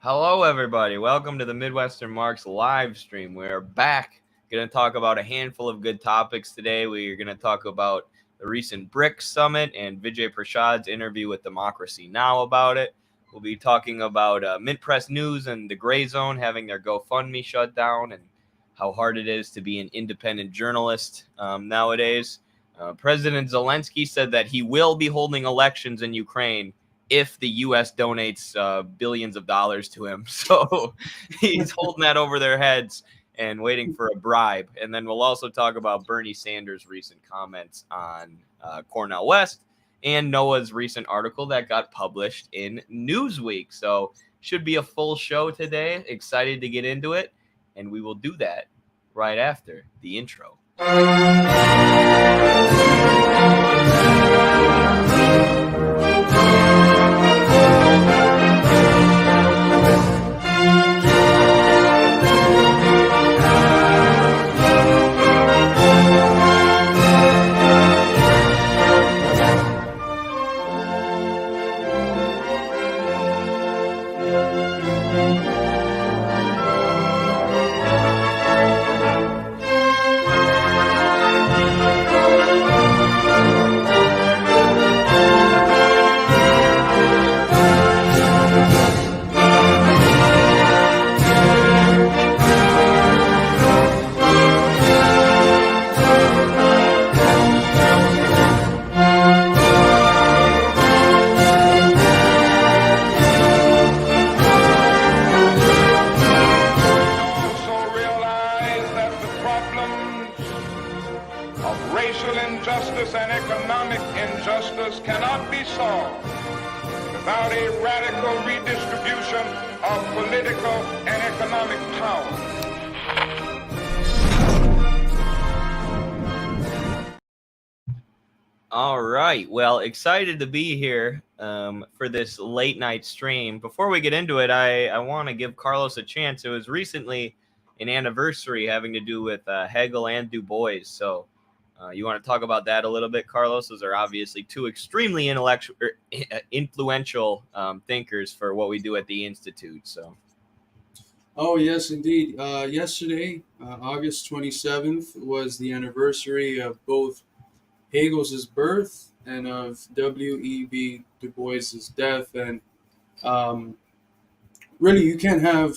Hello, everybody. Welcome to the Midwestern Marx live stream. We're back. Going to talk about a handful of good topics today. We're going to talk about the recent Brics summit and Vijay Prashad's interview with Democracy Now! About it. We'll be talking about Mint Press News and the Gray Zone having their GoFundMe shut down and how hard it is to be an independent journalist nowadays. President Zelensky said that he will be holding elections in Ukraine if the U.S. donates billions of dollars to him. So he's holding that over their heads and waiting for a bribe. And then we'll also talk about Bernie Sanders' recent comments on Cornell West and Noah's recent article that got published in Newsweek. So should be a full show today. Excited to get into it. And we will do that right after the intro. All right. Well, excited to be here for this late night stream. Before we get into it, I want to give Carlos a chance. It was recently an anniversary having to do with Hegel and Du Bois. So you want to talk about that a little bit, Carlos? Those are obviously two extremely influential thinkers for what we do at the Institute. So. Oh, yes, indeed. Yesterday, August 27th, was the anniversary of both Hegel's birth and of W.E.B. Du Bois's death. And really, you can't have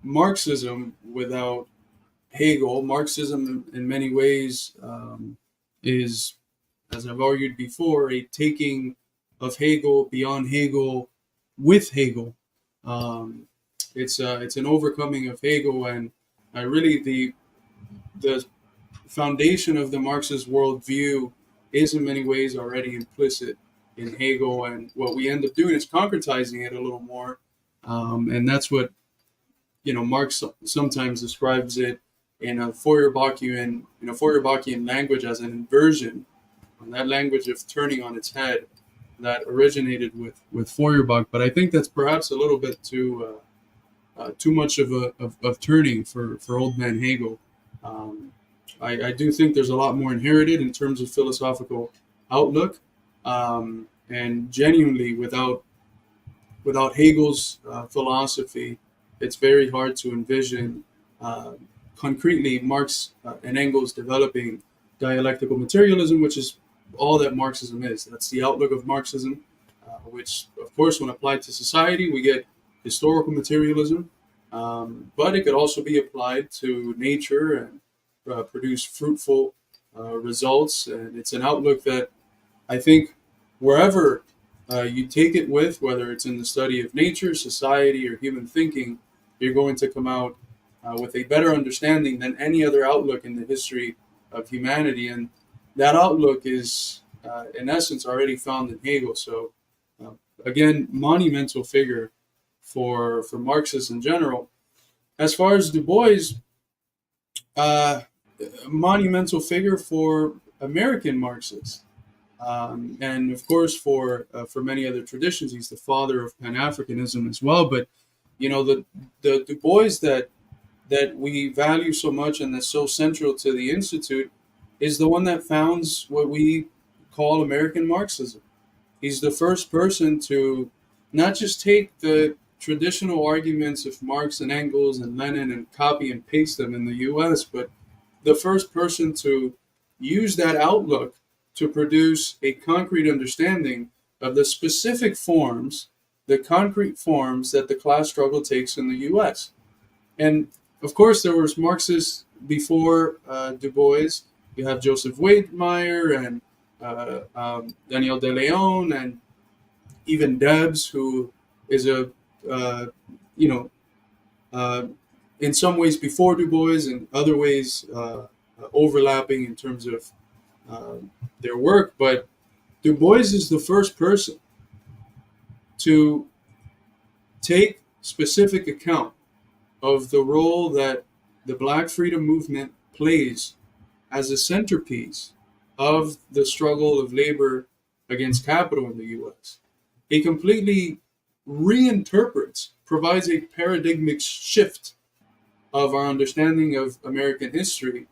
Marxism without Hegel. Marxism, in many ways, is, as I've argued before, a taking of Hegel beyond Hegel with Hegel. It's an overcoming of Hegel, and really the foundation of the Marxist worldview is in many ways already implicit in Hegel, and what we end up doing is concretizing it a little more, and that's what Marx sometimes describes it in a Feuerbachtian language as an inversion, and that language of turning on its head that originated with Feuerbach. But I think that's perhaps a little bit too much of turning for old man Hegel. I do think there's a lot more inherited in terms of philosophical outlook, and genuinely without Hegel's philosophy, it's very hard to envision concretely Marx and Engels developing dialectical materialism, which is all that Marxism is. That's the outlook of Marxism, which, of course, when applied to society, we get historical materialism, but it could also be applied to nature and produce fruitful results. And it's an outlook that I think wherever you take it with, whether it's in the study of nature, society, or human thinking, you're going to come out with a better understanding than any other outlook in the history of humanity. And that outlook is, in essence, already found in Hegel. So, again, monumental figure for Marxists in general. As far as Du Bois, monumental figure for American Marxists, and of course for many other traditions. He's the father of Pan-Africanism as well. But the Du Bois that we value so much and that's so central to the Institute is the one that founds what we call American Marxism. He's the first person to not just take the traditional arguments of Marx and Engels and Lenin and copy and paste them in the US, but the first person to use that outlook to produce a concrete understanding of the specific forms, the concrete forms that the class struggle takes in the US. And of course, there was Marxists before Du Bois. You have Joseph Weidmeyer and Daniel De Leon, and even Debs, who is you know, in some ways before Du Bois, in other ways overlapping in terms of their work. But Du Bois is the first person to take specific account of the role that the Black freedom movement plays as a centerpiece of the struggle of labor against capital in the US. He completely reinterprets, provides a paradigmic shift of our understanding of American history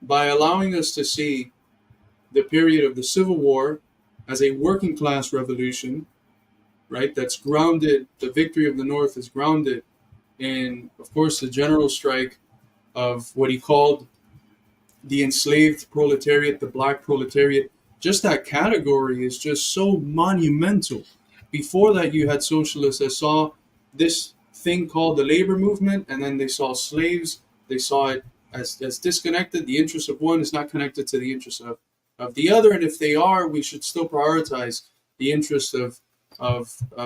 by allowing us to see the period of the Civil War as a working class revolution, right? That's grounded, the victory of the North is grounded in, of course, the general strike of what he called the enslaved proletariat, the Black proletariat. Just that category is just so monumental. Before that, you had socialists that saw this thing called the labor movement, and then they saw slaves. They saw it as disconnected. The interest of one is not connected to the interest of the other, and if they are, we should still prioritize the interest of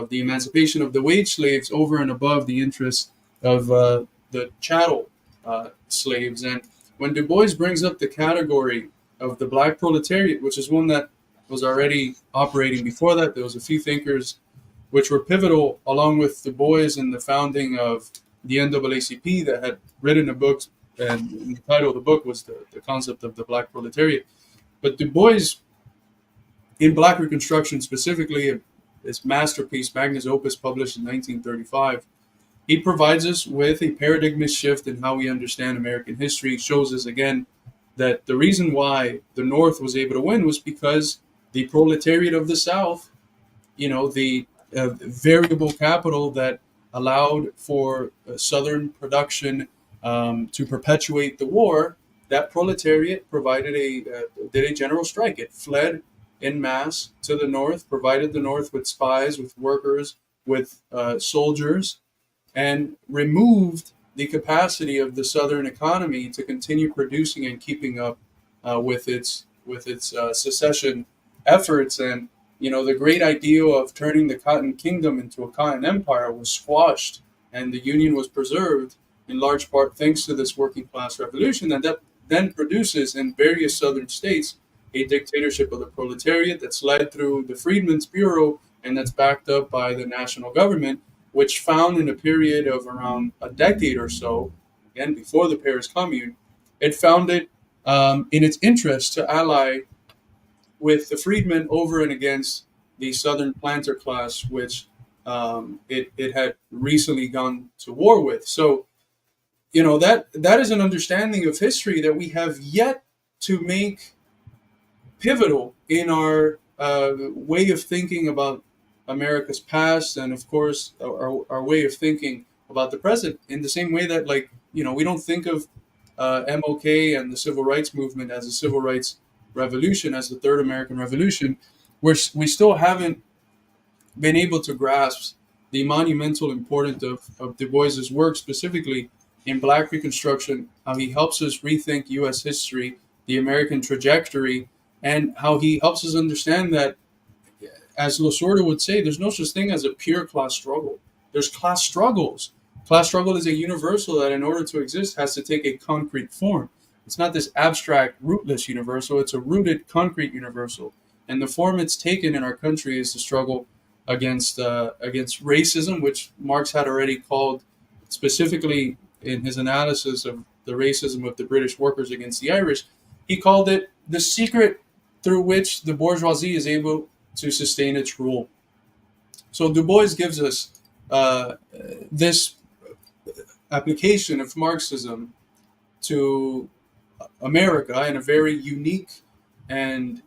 the emancipation of the wage slaves over and above the interest of the chattel slaves. And when Du Bois brings up the category of the Black proletariat, which is one that was already operating before that, there was a few thinkers which were pivotal along with Du Bois in the founding of the NAACP that had written a book, and the title of the book was the concept of the Black proletariat. But Du Bois, in Black Reconstruction specifically, his masterpiece, Magnus Opus, published in 1935, he provides us with a paradigm shift in how we understand American history. Shows us again that the reason why the North was able to win was because the proletariat of the South, the variable capital that allowed for Southern production to perpetuate the war, that proletariat did a general strike. It fled en masse to the North, provided the North with spies, with workers, with soldiers, and removed the capacity of the Southern economy to continue producing and keeping up with its secession efforts. And the great ideal of turning the Cotton Kingdom into a cotton empire was squashed, and the Union was preserved in large part thanks to this working class revolution, and that then produces in various Southern states a dictatorship of the proletariat that's led through the Freedmen's Bureau and that's backed up by the national government, which found in a period of around a decade or so, again before the Paris Commune, it found it in its interest to ally with the freedmen over and against the Southern planter class, which it had recently gone to war with. So, that is an understanding of history that we have yet to make pivotal in our way of thinking about America's past, and of course our way of thinking about the present, in the same way that we don't think of MLK and the civil rights movement as a civil rights revolution, as the third American Revolution, where we still haven't been able to grasp the monumental importance of Du Bois's work, specifically in Black Reconstruction, how he helps us rethink U.S. history, the American trajectory, and how he helps us understand that, as Lasorda would say, there's no such thing as a pure class struggle. There's class struggles. Class struggle is a universal that, in order to exist, has to take a concrete form. It's not this abstract, rootless universal. It's a rooted, concrete universal. And the form it's taken in our country is the struggle against racism, which Marx had already called, specifically in his analysis of the racism of the British workers against the Irish, he called it the secret through which the bourgeoisie is able to sustain its rule. So Du Bois gives us this application of Marxism to America in a very unique and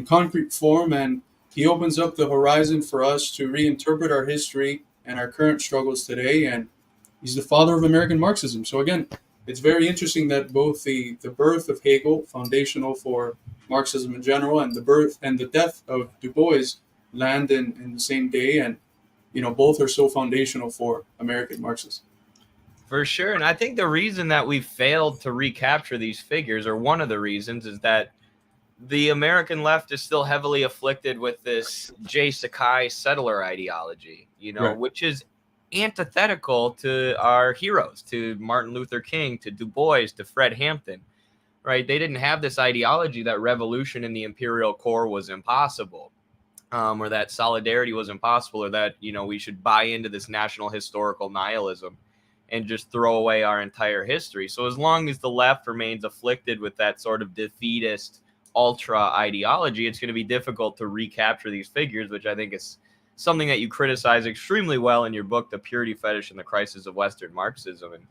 concrete form, and He opens up the horizon for us to reinterpret our history and our current struggles today, and he's the father of American Marxism. So again, it's very interesting that both the birth of Hegel, foundational for Marxism in general, and the birth and the death of Du Bois land in the same day, and both are so foundational for American Marxism. For sure. And I think the reason that we failed to recapture these figures, or one of the reasons, is that the American left is still heavily afflicted with this J. Sakai settler ideology, Right. which is antithetical to our heroes, to Martin Luther King, to Du Bois, to Fred Hampton, right? They didn't have this ideology that revolution in the imperial core was impossible, or that solidarity was impossible, or that, we should buy into this national historical nihilism and just throw away our entire history. So as long as the left remains afflicted with that sort of defeatist ultra ideology, it's going to be difficult to recapture these figures, which I think is something that you criticize extremely well in your book, The Purity Fetish and the Crisis of Western Marxism. And,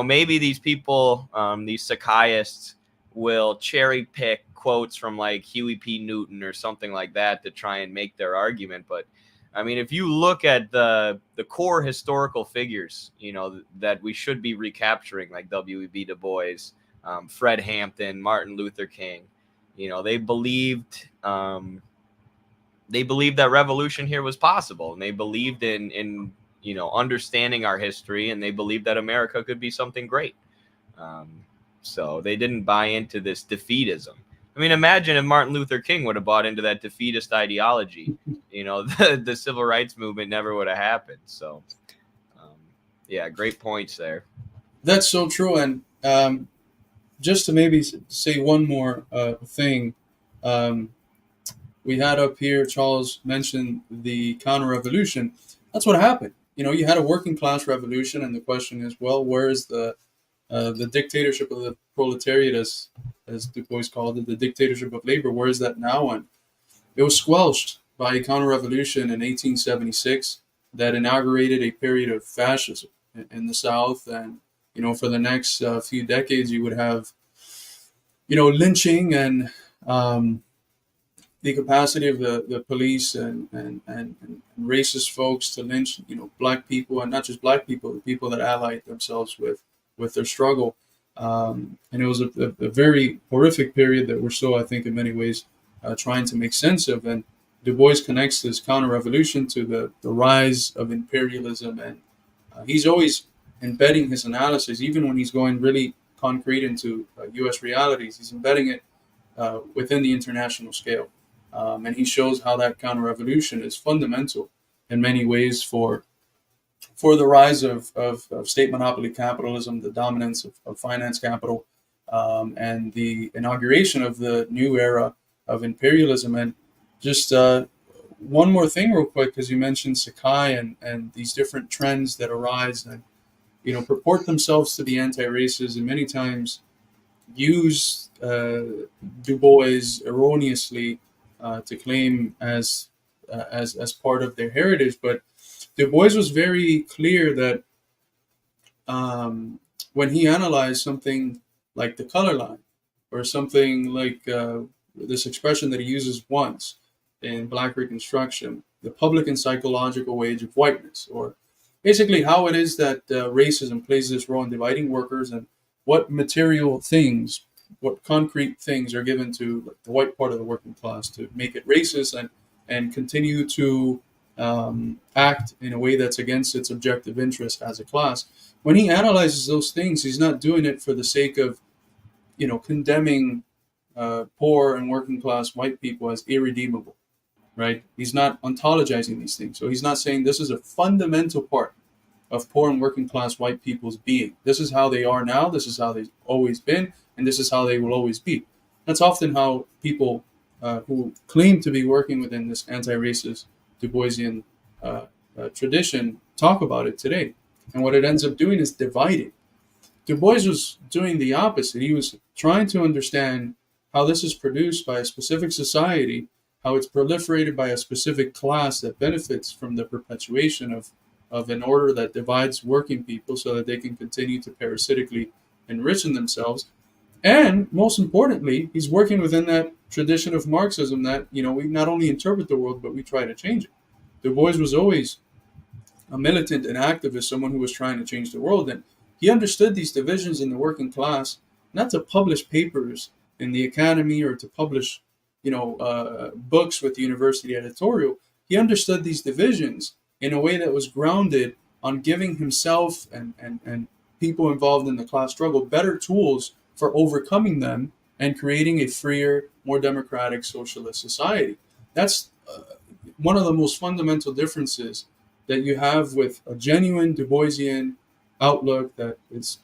maybe these people, these Sakaists, will cherry pick quotes from like Huey P. Newton or something like that to try and make their argument. But I mean, if you look at the core historical figures, that we should be recapturing, like W.E.B. Du Bois, Fred Hampton, Martin Luther King, they believed that revolution here was possible, and they believed in understanding our history, and they believed that America could be something great. So they didn't buy into this defeatism. I mean, imagine if Martin Luther King would have bought into that defeatist ideology. The civil rights movement never would have happened. So, yeah, great points there. That's so true. And just to maybe say one more thing, we had up here, Charles mentioned the counter-revolution. That's what happened. You had a working class revolution, and the question is, well, where is the dictatorship of the proletariat, as Du Bois called it, the dictatorship of labor? Where is that now? And it was squelched by a counter-revolution in 1876 that inaugurated a period of fascism in the South. And for the next few decades, you would have lynching and the capacity of the police and racist folks to lynch black people, and not just black people, the people that allied themselves with their struggle. And it was a very horrific period that we're still, I think, in many ways trying to make sense of. And Du Bois connects this counter-revolution to the rise of imperialism, and he's always embedding his analysis, even when he's going really concrete into U.S. realities, he's embedding it within the international scale. And he shows how that counter-revolution is fundamental in many ways for the rise of state monopoly capitalism, the dominance of finance capital, and the inauguration of the new era of imperialism. And just one more thing real quick, because you mentioned Sakai and these different trends that arise and purport themselves to be anti-racist, and many times use Du Bois erroneously to claim as part of their heritage. But Du Bois was very clear that when he analyzed something like the color line, or something like this expression that he uses once in Black Reconstruction, the public and psychological wage of whiteness, or basically how it is that racism plays this role in dividing workers, and what material things, what concrete things are given to the white part of the working class to make it racist and continue to act in a way that's against its objective interest as a class. When he analyzes those things, he's not doing it for the sake of, condemning poor and working class white people as irredeemable, right? He's not ontologizing these things. So he's not saying this is a fundamental part of poor and working class white people's being. This is how they are now. This is how they've always been. And this is how they will always be. That's often how people who claim to be working within this anti-racist Du Boisian tradition talk about it today. And what it ends up doing is dividing. Du Bois was doing the opposite. He was trying to understand how this is produced by a specific society, how it's proliferated by a specific class that benefits from the perpetuation of an order that divides working people so that they can continue to parasitically enrich themselves. And most importantly, he's working within that tradition of Marxism that, we not only interpret the world, but we try to change it. Du Bois was always a militant and activist, someone who was trying to change the world. And he understood these divisions in the working class, not to publish papers in the academy or to publish, books with the university editorial. He understood these divisions in a way that was grounded on giving himself and people involved in the class struggle better tools for overcoming them and creating a freer, more democratic socialist society. That's one of the most fundamental differences that you have with a genuine Du Boisian outlook that is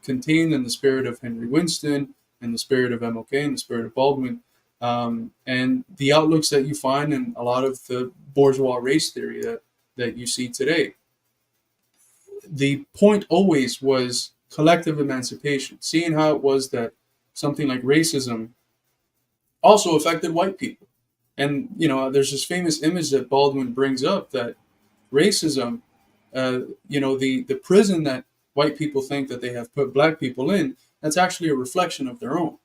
contained in the spirit of Henry Winston and the spirit of MLK and the spirit of Baldwin, and the outlooks that you find in a lot of the bourgeois race theory that you see today. The point always was collective emancipation, seeing how it was that something like racism also affected white people. And, there's this famous image that Baldwin brings up that racism, the prison that white people think that they have put black people in, that's actually a reflection of their own,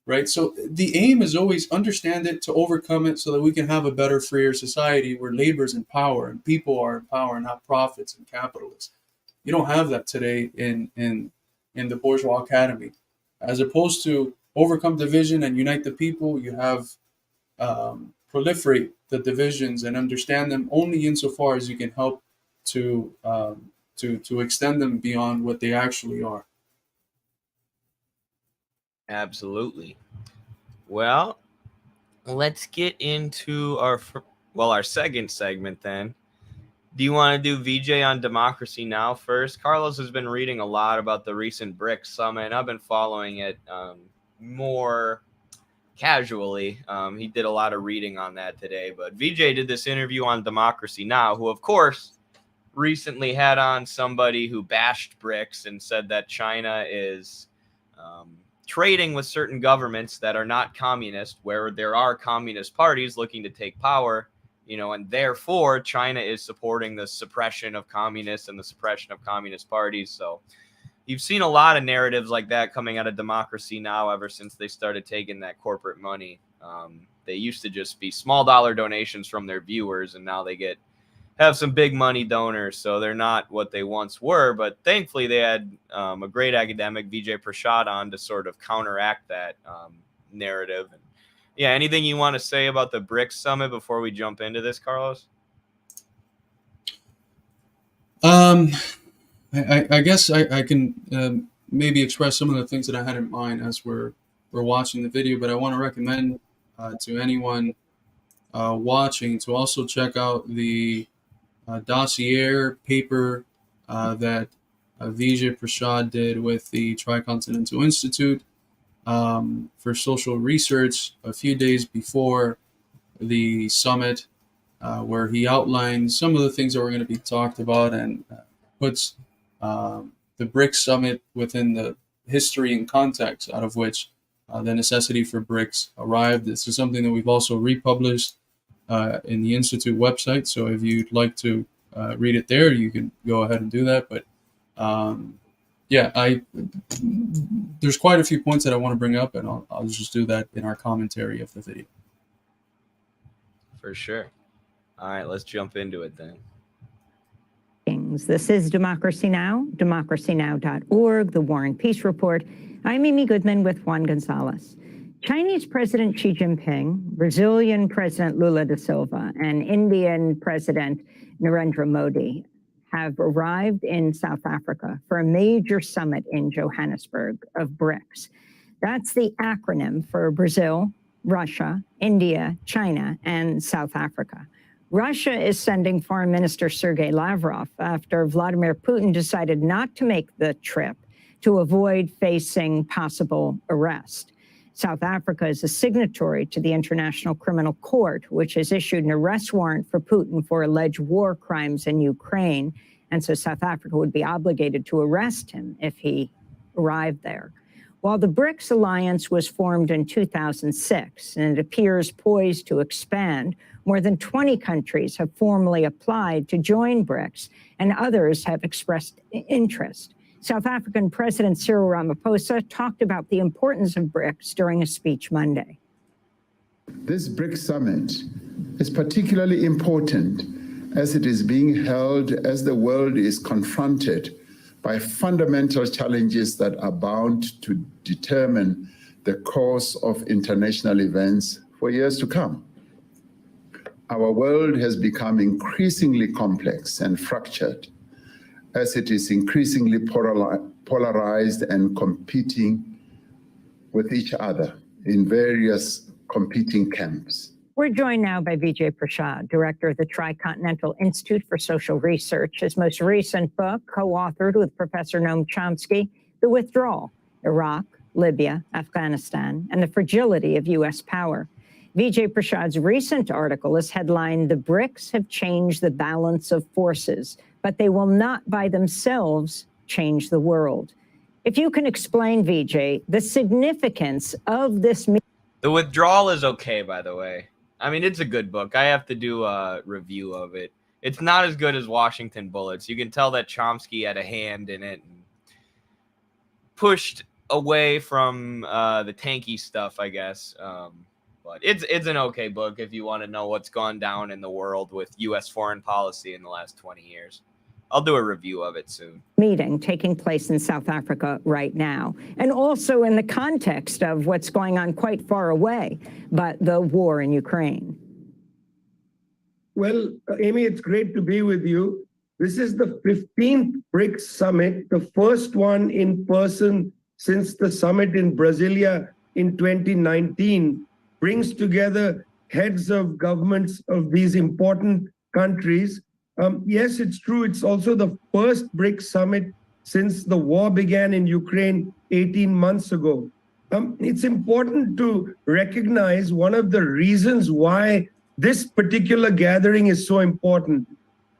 right? So the aim is always understand it to overcome it so that we can have a better, freer society where labor is in power and people are in power, not profits and capitalists. You don't have that today in the bourgeois academy. As opposed to overcome division and unite the people, you have proliferate the divisions and understand them only insofar as you can help to extend them beyond what they actually are. Absolutely. Well, let's get into our second segment then. Do you want to do VJ on democracy now first? Carlos has been reading a lot about the recent BRICS summit. I've been following it more casually. He did a lot of reading on that today, but VJ did this interview on Democracy Now!, who of course recently had on somebody who bashed BRICS and said that China is trading with certain governments that are not communist, where there are communist parties looking to take power, and therefore China is supporting the suppression of communists and the suppression of communist parties. So you've seen a lot of narratives like that coming out of Democracy Now! Ever since they started taking that corporate money. They used to just be small dollar donations from their viewers, and now they have some big money donors, so they're not what they once were. But thankfully, they had a great academic, Vijay Prashad, on to sort of counteract that narrative. And yeah, anything you want to say about the BRICS summit before we jump into this, Carlos? I guess I can maybe express some of the things that I had in mind as we're watching the video, but I want to recommend to anyone watching to also check out the dossier paper that Vijay Prashad did with the Tricontinental Institute for Social Research a few days before the summit, where he outlines some of the things that were going to be talked about and puts the BRICS summit within the history and context out of which the necessity for BRICS arrived. This is something that we've also republished in the Institute website. So if you'd like to read it there, you can go ahead and do that. But there's quite a few points that I want to bring up, and I'll just do that in our commentary of the video. For sure. All right, let's jump into it then. This is Democracy Now!, democracynow.org, the War and Peace Report. I'm Amy Goodman with Juan Gonzalez. Chinese President Xi Jinping, Brazilian President Lula da Silva, and Indian President Narendra Modi have arrived in South Africa for a major summit in Johannesburg of BRICS. That's the acronym for Brazil, Russia, India, China, and South Africa. Russia is sending Foreign Minister Sergei Lavrov after Vladimir Putin decided not to make the trip to avoid facing possible arrest. South Africa is a signatory to the International Criminal Court, which has issued an arrest warrant for Putin for alleged war crimes in Ukraine. And so South Africa would be obligated to arrest him if he arrived there. While the BRICS alliance was formed in 2006 and it appears poised to expand, more than 20 countries have formally applied to join BRICS, and others have expressed interest. South African President Cyril Ramaphosa talked about the importance of BRICS during a speech Monday. This BRICS summit is particularly important as it is being held as the world is confronted by fundamental challenges that are bound to determine the course of international events for years to come. Our world has become increasingly complex and fractured as it is increasingly polarized and competing with each other in various competing camps. We're joined now by Vijay Prashad, director of the Tricontinental Institute for Social Research. His most recent book, co-authored with Professor Noam Chomsky, The Withdrawal, Iraq, Libya, Afghanistan, and the Fragility of U.S. Power. Vijay Prashad's recent article is headlined, The BRICS Have Changed the Balance of Forces, but they will not by themselves change the world. If you can explain, Vijay, the significance of this meeting. The Withdrawal is okay, by the way. I mean, it's a good book. I have to do a review of it. It's not as good as Washington Bullets. You can tell that Chomsky had a hand in it and pushed away from the tanky stuff, I guess. But it's an okay book if you want to know what's gone down in the world with U.S. foreign policy in the last 20 years. I'll do a review of it soon. Meeting taking place in South Africa right now, and also in the context of what's going on quite far away, but the war in Ukraine. Well, Amy, it's great to be with you. This is the 15th BRICS summit, the first one in person since the summit in Brasilia in 2019, brings together heads of governments of these important countries. Yes, it's true. It's also the first BRICS summit since the war began in Ukraine 18 months ago. It's important to recognize one of the reasons why this particular gathering is so important.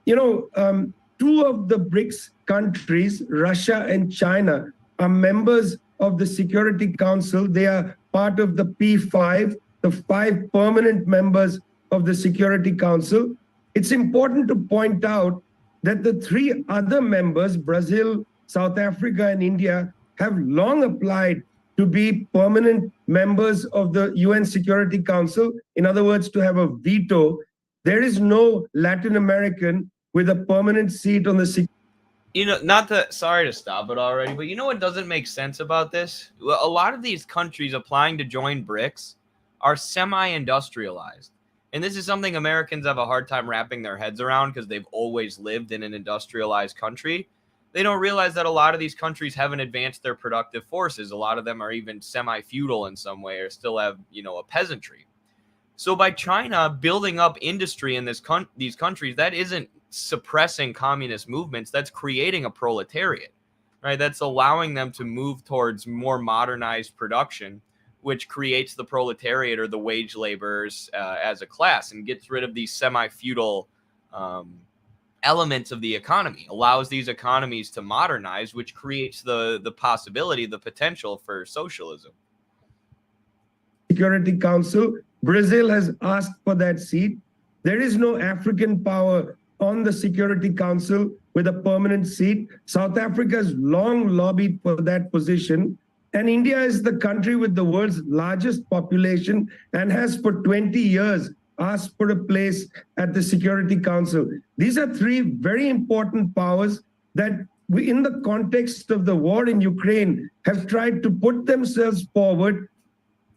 You know, two of the BRICS countries, Russia and China, are members of the Security Council. They are part of the P5, the 5 permanent members of the Security Council. It's important to point out that the 3 other members, Brazil, South Africa, and India, have long applied to be permanent members of the UN Security Council. In other words, to have a veto. There is no Latin American with a permanent seat on the sorry to stop it already, but you know what doesn't make sense about this? Well, a lot of these countries applying to join BRICS are semi-industrialized. And this is something Americans have a hard time wrapping their heads around because they've always lived in an industrialized country. They don't realize that a lot of these countries haven't advanced their productive forces. A lot of them are even semi-feudal in some way or still have, a peasantry. So by China building up industry in these countries, that isn't suppressing communist movements. That's creating a proletariat, right? That's allowing them to move towards more modernized production, which creates the proletariat or the wage laborers as a class and gets rid of these semi-feudal elements of the economy, allows these economies to modernize, which creates the possibility, the potential for socialism. Security Council, Brazil has asked for that seat. There is no African power on the Security Council with a permanent seat. South Africa has long lobbied for that position. And India is the country with the world's largest population and has for 20 years asked for a place at the Security Council. These are 3 very important powers that we, in the context of the war in Ukraine, have tried to put themselves forward.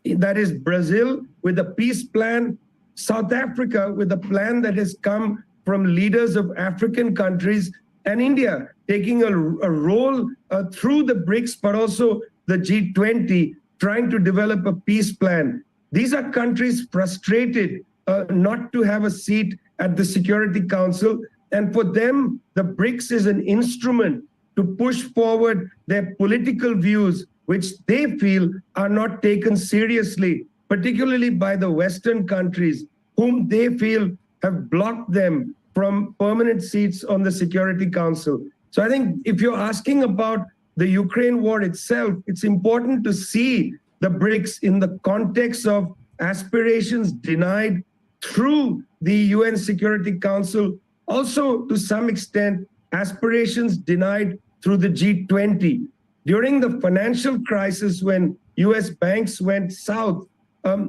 That is Brazil with a peace plan, South Africa with a plan that has come from leaders of African countries, and India taking a role through the BRICS, but also the G20, trying to develop a peace plan. These are countries frustrated not to have a seat at the Security Council. And for them, the BRICS is an instrument to push forward their political views, which they feel are not taken seriously, particularly by the Western countries, whom they feel have blocked them from permanent seats on the Security Council. So I think if you're asking about the Ukraine war itself, it's important to see the BRICS in the context of aspirations denied through the UN Security Council, also to some extent aspirations denied through the G20. During the financial crisis, when US banks went south,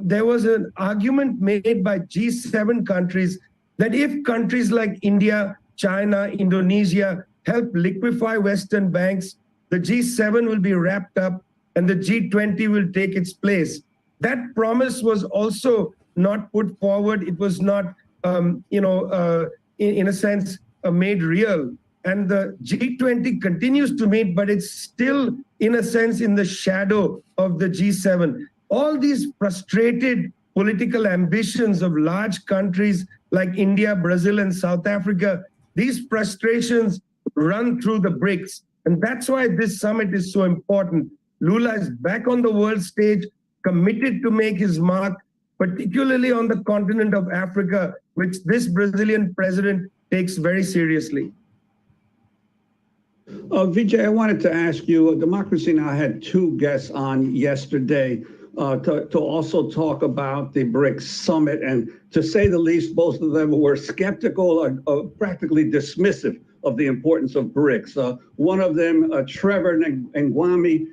there was an argument made by G7 countries that if countries like India, China, Indonesia help liquefy Western banks, the G7 will be wrapped up and the G20 will take its place. That promise was also not put forward. It was not, in a sense, made real. And the G20 continues to meet, but it's still, in a sense, in the shadow of the G7. All these frustrated political ambitions of large countries like India, Brazil, and South Africa, these frustrations run through the BRICS. And that's why this summit is so important. Lula is back on the world stage, committed to make his mark, particularly on the continent of Africa, which this Brazilian president takes very seriously. Vijay, I wanted to ask you, Democracy Now! Had two guests on yesterday to also talk about the BRICS summit, and to say the least, both of them were skeptical or practically dismissive of the importance of BRICS. One of them, Trevor Ngwami,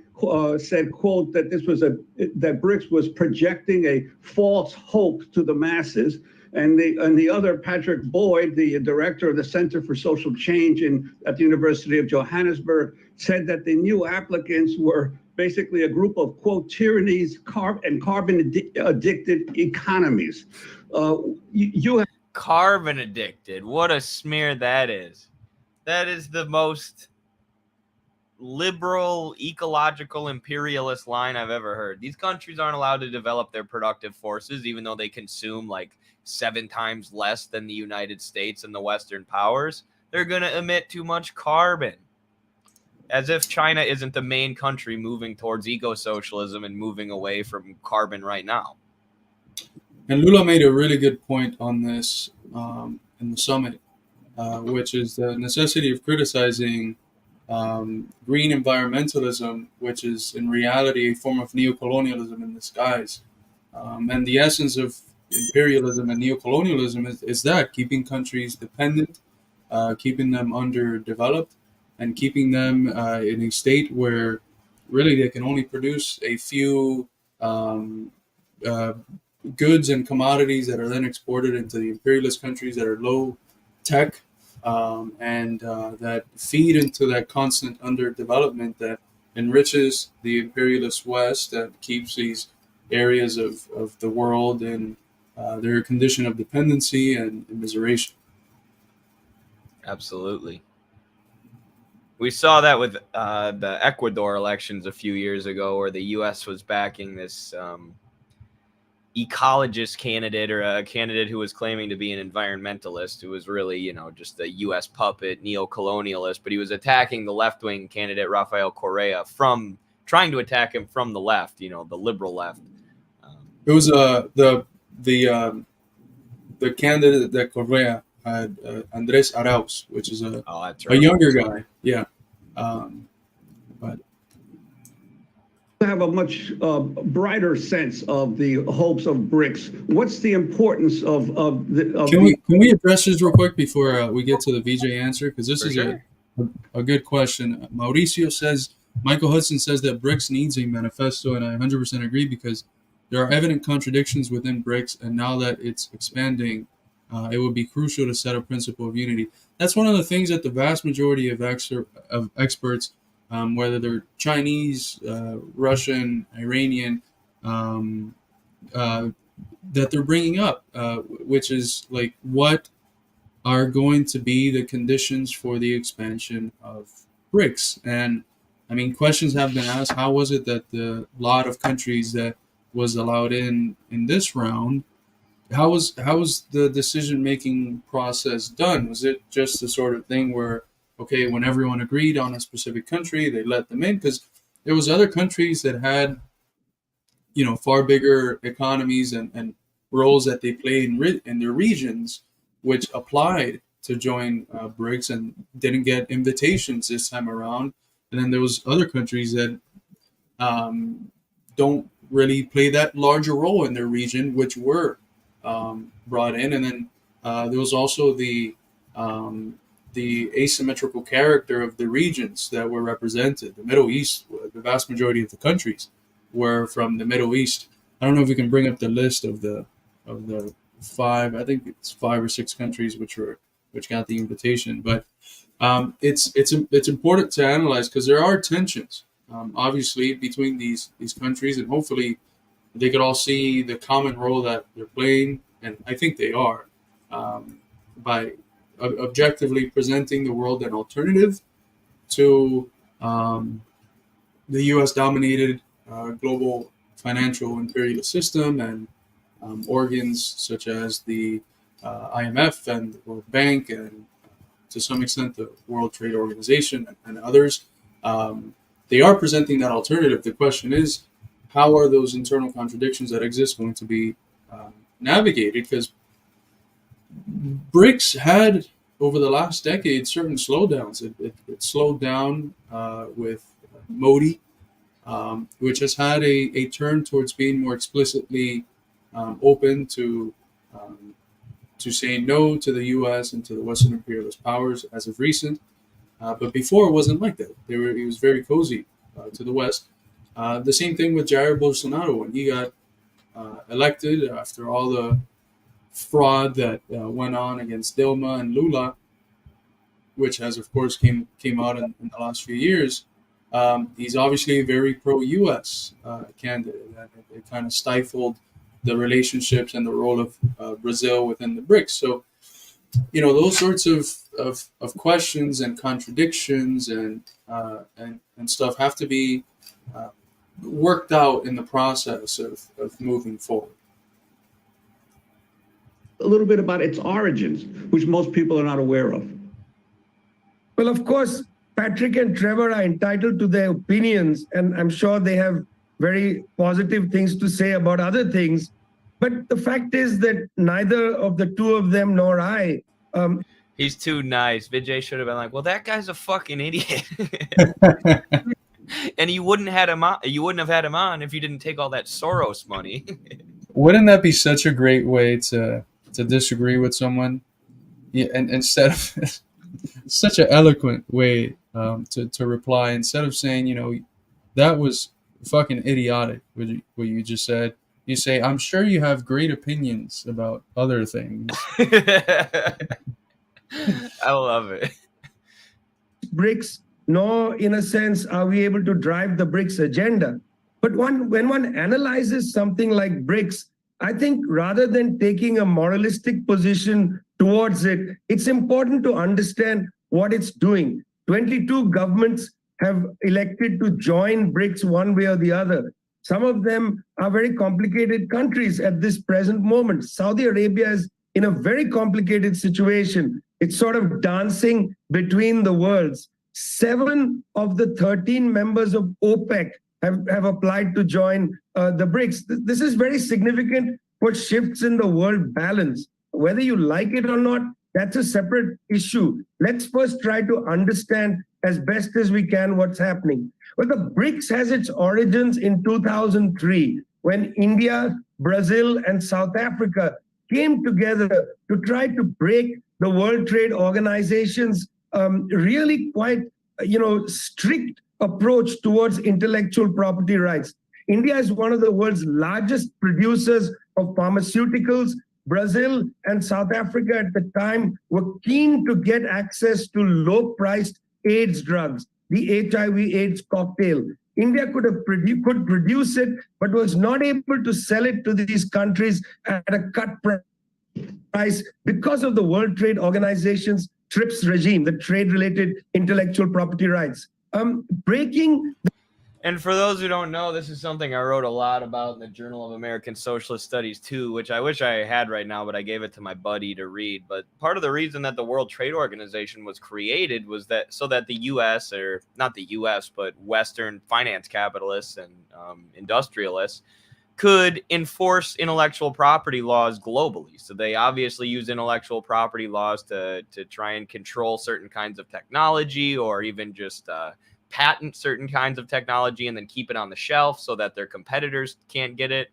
said, quote, that that BRICS was projecting a false hope to the masses. And the other, Patrick Boyd, the director of the Center for Social Change at the University of Johannesburg, said that the new applicants were basically a group of, quote, tyrannies and carbon-addicted economies. You have Carbon addicted. What a smear that is. That is the most liberal, ecological, imperialist line I've ever heard. These countries aren't allowed to develop their productive forces, even though they consume like 7 times less than the United States and the Western powers. They're going to emit too much carbon. As if China isn't the main country moving towards eco-socialism and moving away from carbon right now. And Lula made a really good point on this in the summit, which is the necessity of criticizing green environmentalism, which is in reality a form of neocolonialism in disguise. And the essence of imperialism and neocolonialism is that, keeping countries dependent, keeping them underdeveloped, and keeping them in a state where really they can only produce a few goods and commodities that are then exported into the imperialist countries that are low tech, and that feed into that constant underdevelopment that enriches the imperialist West, that keeps these areas of the world in their condition of dependency and immiseration. Absolutely. We saw that with the Ecuador elections a few years ago, where the U.S. was backing this ecologist candidate, or a candidate who was claiming to be an environmentalist, who was really, just a U.S. puppet, neo-colonialist, but he was attacking the left-wing candidate, Rafael Correa, trying to attack him from the left, the liberal left. It was the candidate that Correa had, Andres Arauz, which is a younger guy. Yeah. But have a much brighter sense of the hopes of BRICS. What's the importance of Can we address this real quick before we get to the VJ answer? Because this is a good question. Mauricio says, Michael Hudson says that BRICS needs a manifesto, and I 100% agree, because there are evident contradictions within BRICS, and now that it's expanding, it would be crucial to set a principle of unity. That's one of the things that the vast majority of experts, whether they're Chinese, Russian, Iranian, that they're bringing up, which is like, what are going to be the conditions for the expansion of BRICS? And I mean, questions have been asked. How was it that the lot of countries that was allowed in this round, how was the decision-making process done? Was it just the sort of thing where, okay, when everyone agreed on a specific country, they let them in? Because there was other countries that had, far bigger economies and roles that they play in their regions, which applied to join BRICS and didn't get invitations this time around. And then there was other countries that don't really play that larger role in their region, which were brought in. And then there was also the the asymmetrical character of the regions that were represented. The Middle East, the vast majority of the countries were from the Middle East. I don't know if we can bring up the list of the five. I think it's 5 or 6 countries which got the invitation. But it's important to analyze because there are tensions, obviously, between these countries, and hopefully they could all see the common role that they're playing, and I think they are, by objectively presenting the world an alternative to the U.S.-dominated global financial imperialist system and organs such as the IMF and the World Bank and to some extent the World Trade Organization and others. They are presenting that alternative. The question is, how are those internal contradictions that exist going to be navigated? Because BRICS had, over the last decade, certain slowdowns. It slowed down with Modi, which has had a turn towards being more explicitly open to saying no to the U.S. and to the Western imperialist powers as of recent. But before it wasn't like that. He was very cozy to the West. The same thing with Jair Bolsonaro when he got elected after all the fraud that went on against Dilma and Lula, which has, of course, came out in the last few years. He's obviously a very pro-U.S. Candidate. And it kind of stifled the relationships and the role of Brazil within the BRICS. So, those sorts of questions and contradictions and stuff have to be worked out in the process of moving forward. A little bit about its origins, which most people are not aware of. Well, of course, Patrick and Trevor are entitled to their opinions, and I'm sure they have very positive things to say about other things. But the fact is that neither of the two of them nor I. He's too nice. Vijay should have been like, well, that guy's a fucking idiot. And you wouldn't have had him on if you didn't take all that Soros money. Wouldn't that be such a great way to disagree with someone? Yeah, and instead of such an eloquent way to reply, instead of saying, that was fucking idiotic, what you just said. You say, I'm sure you have great opinions about other things. I love it. BRICS, nor in a sense are we able to drive the BRICS agenda. But when one analyzes something like BRICS, I think rather than taking a moralistic position towards it, it's important to understand what it's doing. 22 governments have elected to join BRICS one way or the other. Some of them are very complicated countries at this present moment. Saudi Arabia is in a very complicated situation. It's sort of dancing between the worlds. 7 of the 13 members of OPEC have applied to join the BRICS. This is very significant for shifts in the world balance. Whether you like it or not, that's a separate issue. Let's first try to understand as best as we can what's happening. Well, the BRICS has its origins in 2003 when India, Brazil, and South Africa came together to try to break the World Trade Organization's really quite, strict approach towards intellectual property rights. India is one of the world's largest producers of pharmaceuticals. Brazil and South Africa at the time were keen to get access to low-priced AIDS drugs, the HIV/AIDS cocktail. India could produce it, but was not able to sell it to these countries at a cut price because of the World Trade Organization's TRIPS regime, the trade-related intellectual property rights. And for those who don't know, this is something I wrote a lot about in the Journal of American Socialist Studies too, which I wish I had right now, but I gave it to my buddy to read. But part of the reason that the World Trade Organization was created was that so that the U.S., or not the U.S., but Western finance capitalists and industrialists could enforce intellectual property laws globally. So they obviously use intellectual property laws to try and control certain kinds of technology, or even just patent certain kinds of technology and then keep it on the shelf so that their competitors can't get it,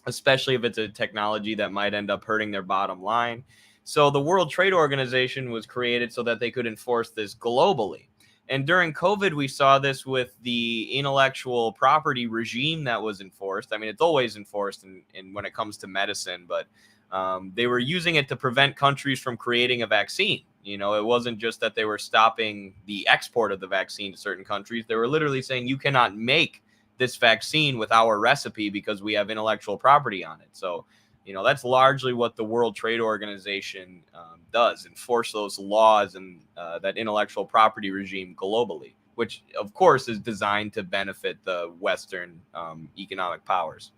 especially if it's a technology that might end up hurting their bottom line. So the World Trade Organization was created so that they could enforce this globally. And during COVID, we saw this with the intellectual property regime that was enforced. I mean, it's always enforced in when it comes to medicine, but they were using it to prevent countries from creating a vaccine. You know, it wasn't just that they were stopping the export of the vaccine to certain countries. They were literally saying, you cannot make this vaccine with our recipe because we have intellectual property on it. So, you know, that's largely what the World Trade Organization does, enforce those laws and that intellectual property regime globally, which, of course, is designed to benefit the Western economic powers.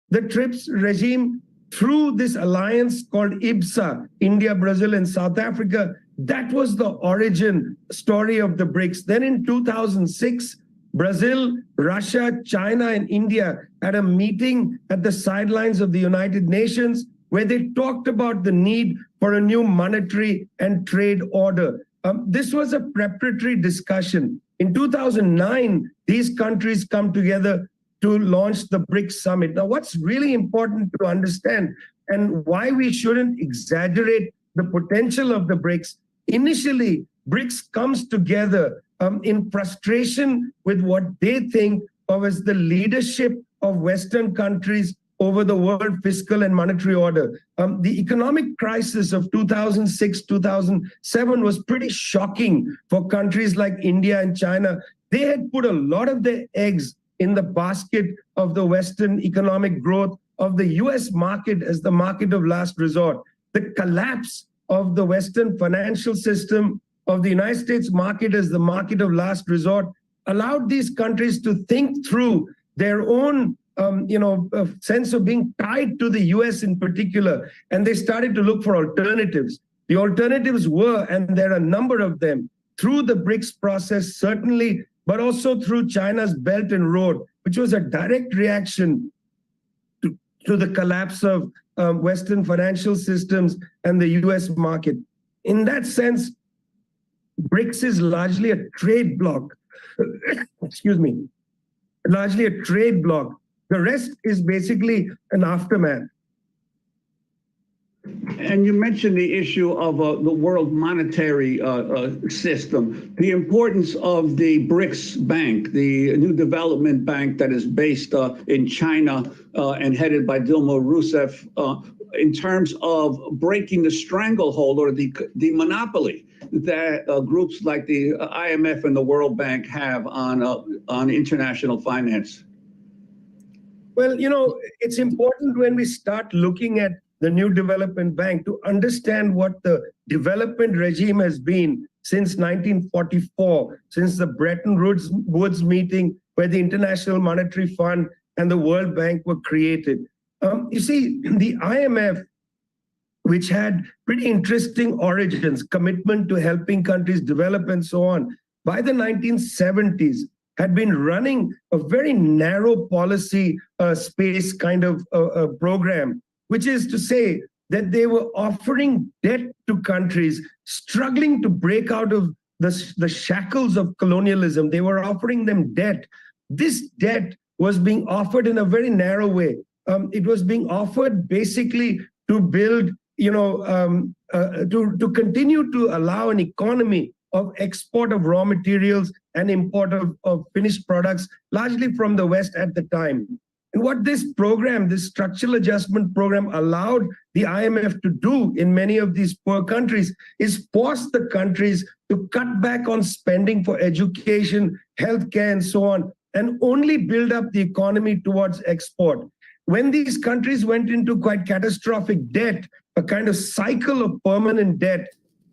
The TRIPS regime, through this alliance called IBSA, India, Brazil, and South Africa, that was the origin story of the BRICS. Then in 2006, Brazil, Russia, China, and India had a meeting at the sidelines of the United Nations where they talked about the need for a new monetary and trade order. This was a preparatory discussion. In 2009, these countries come together to launch the BRICS summit. Now, what's really important to understand and why we shouldn't exaggerate the potential of the BRICS, initially, BRICS comes together in frustration with what they think of as the leadership of Western countries over the world fiscal and monetary order. The economic crisis of 2006, 2007 was pretty shocking for countries like India and China. They had put a lot of their eggs in the basket of the Western economic growth, of the US market as the market of last resort. The collapse of the Western financial system, of the United States market as the market of last resort, allowed these countries to think through their own sense of being tied to the US in particular, and they started to look for alternatives. The alternatives were, and there are a number of them, through the BRICS process, certainly, but also through China's Belt and Road, which was a direct reaction to the collapse of Western financial systems and the US market. In that sense, BRICS is largely a trade bloc. Excuse me, largely a trade bloc. The rest is basically an aftermath. And you mentioned the issue of the world monetary system, the importance of the BRICS Bank, the new development bank that is based in China and headed by Dilma Rousseff, in terms of breaking the stranglehold or the monopoly that groups like the IMF and the World Bank have on international finance. Well, you know, it's important when we start looking at the new development bank to understand what the development regime has been since 1944, since the Bretton Woods meeting where the International Monetary Fund and the World Bank were created. You see, the IMF, which had pretty interesting origins, commitment to helping countries develop and so on, by the 1970s, had been running a very narrow policy space kind of program, which is to say that they were offering debt to countries struggling to break out of the shackles of colonialism. They were offering them debt. This debt was being offered in a very narrow way. It was being offered basically to build, to continue to allow an economy of export of raw materials and import of finished products, largely from the West at the time. And what this program, this structural adjustment program, allowed the IMF to do in many of these poor countries is force the countries to cut back on spending for education, healthcare, and so on, and only build up the economy towards export. When these countries went into quite catastrophic debt, a kind of cycle of permanent debt,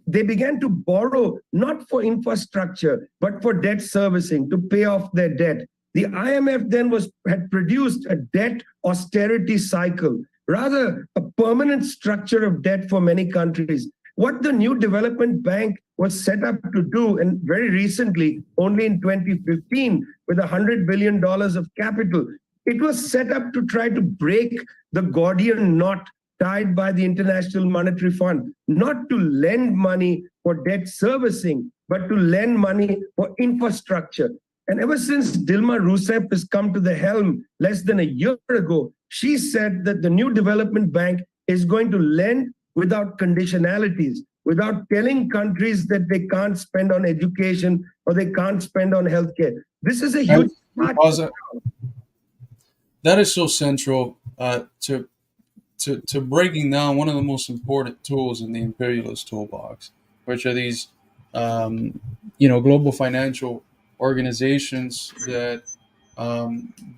they began to borrow not for infrastructure, but for debt servicing to pay off their debt. The IMF then had produced a debt austerity cycle, rather a permanent structure of debt for many countries. What the new development bank was set up to do, and very recently, only in 2015, with $100 billion of capital, it was set up to try to break the Gordian knot tied by the International Monetary Fund, not to lend money for debt servicing, but to lend money for infrastructure. And ever since Dilma Rousseff has come to the helm less than a year ago, she said that the new development bank is going to lend without conditionalities, without telling countries that they can't spend on education or they can't spend on healthcare. This is a huge part. That is so central to breaking down one of the most important tools in the imperialist toolbox, which are these, global financial organizations that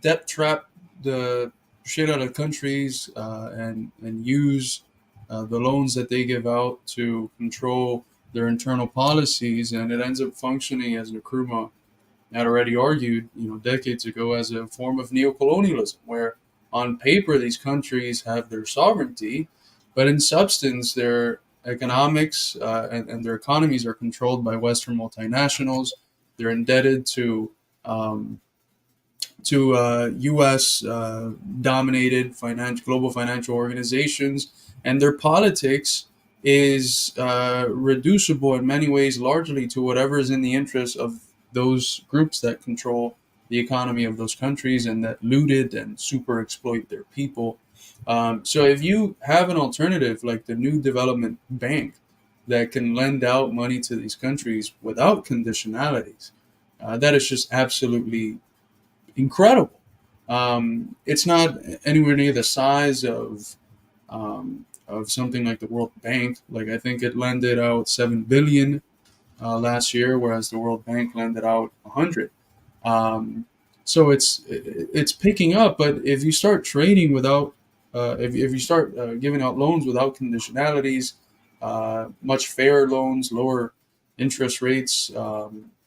debt trap the shit out of countries and use the loans that they give out to control their internal policies, and it ends up functioning, as Nkrumah had already argued, decades ago, as a form of neocolonialism, where on paper these countries have their sovereignty, but in substance their economics and their economies are controlled by Western multinationals. They're indebted to U.S. Dominated global financial organizations, and their politics is reducible in many ways largely to whatever is in the interest of those groups that control the economy of those countries and that looted and super exploit their people. So if you have an alternative like the New Development Bank that can lend out money to these countries without conditionalities, that is just absolutely incredible. It's not anywhere near the size of something like the World Bank. Like, I think it lended out $7 billion last year, whereas the World Bank lended out 100. So it's picking up. But if you start trading without, if you start giving out loans without conditionalities, much fairer loans, lower interest rates,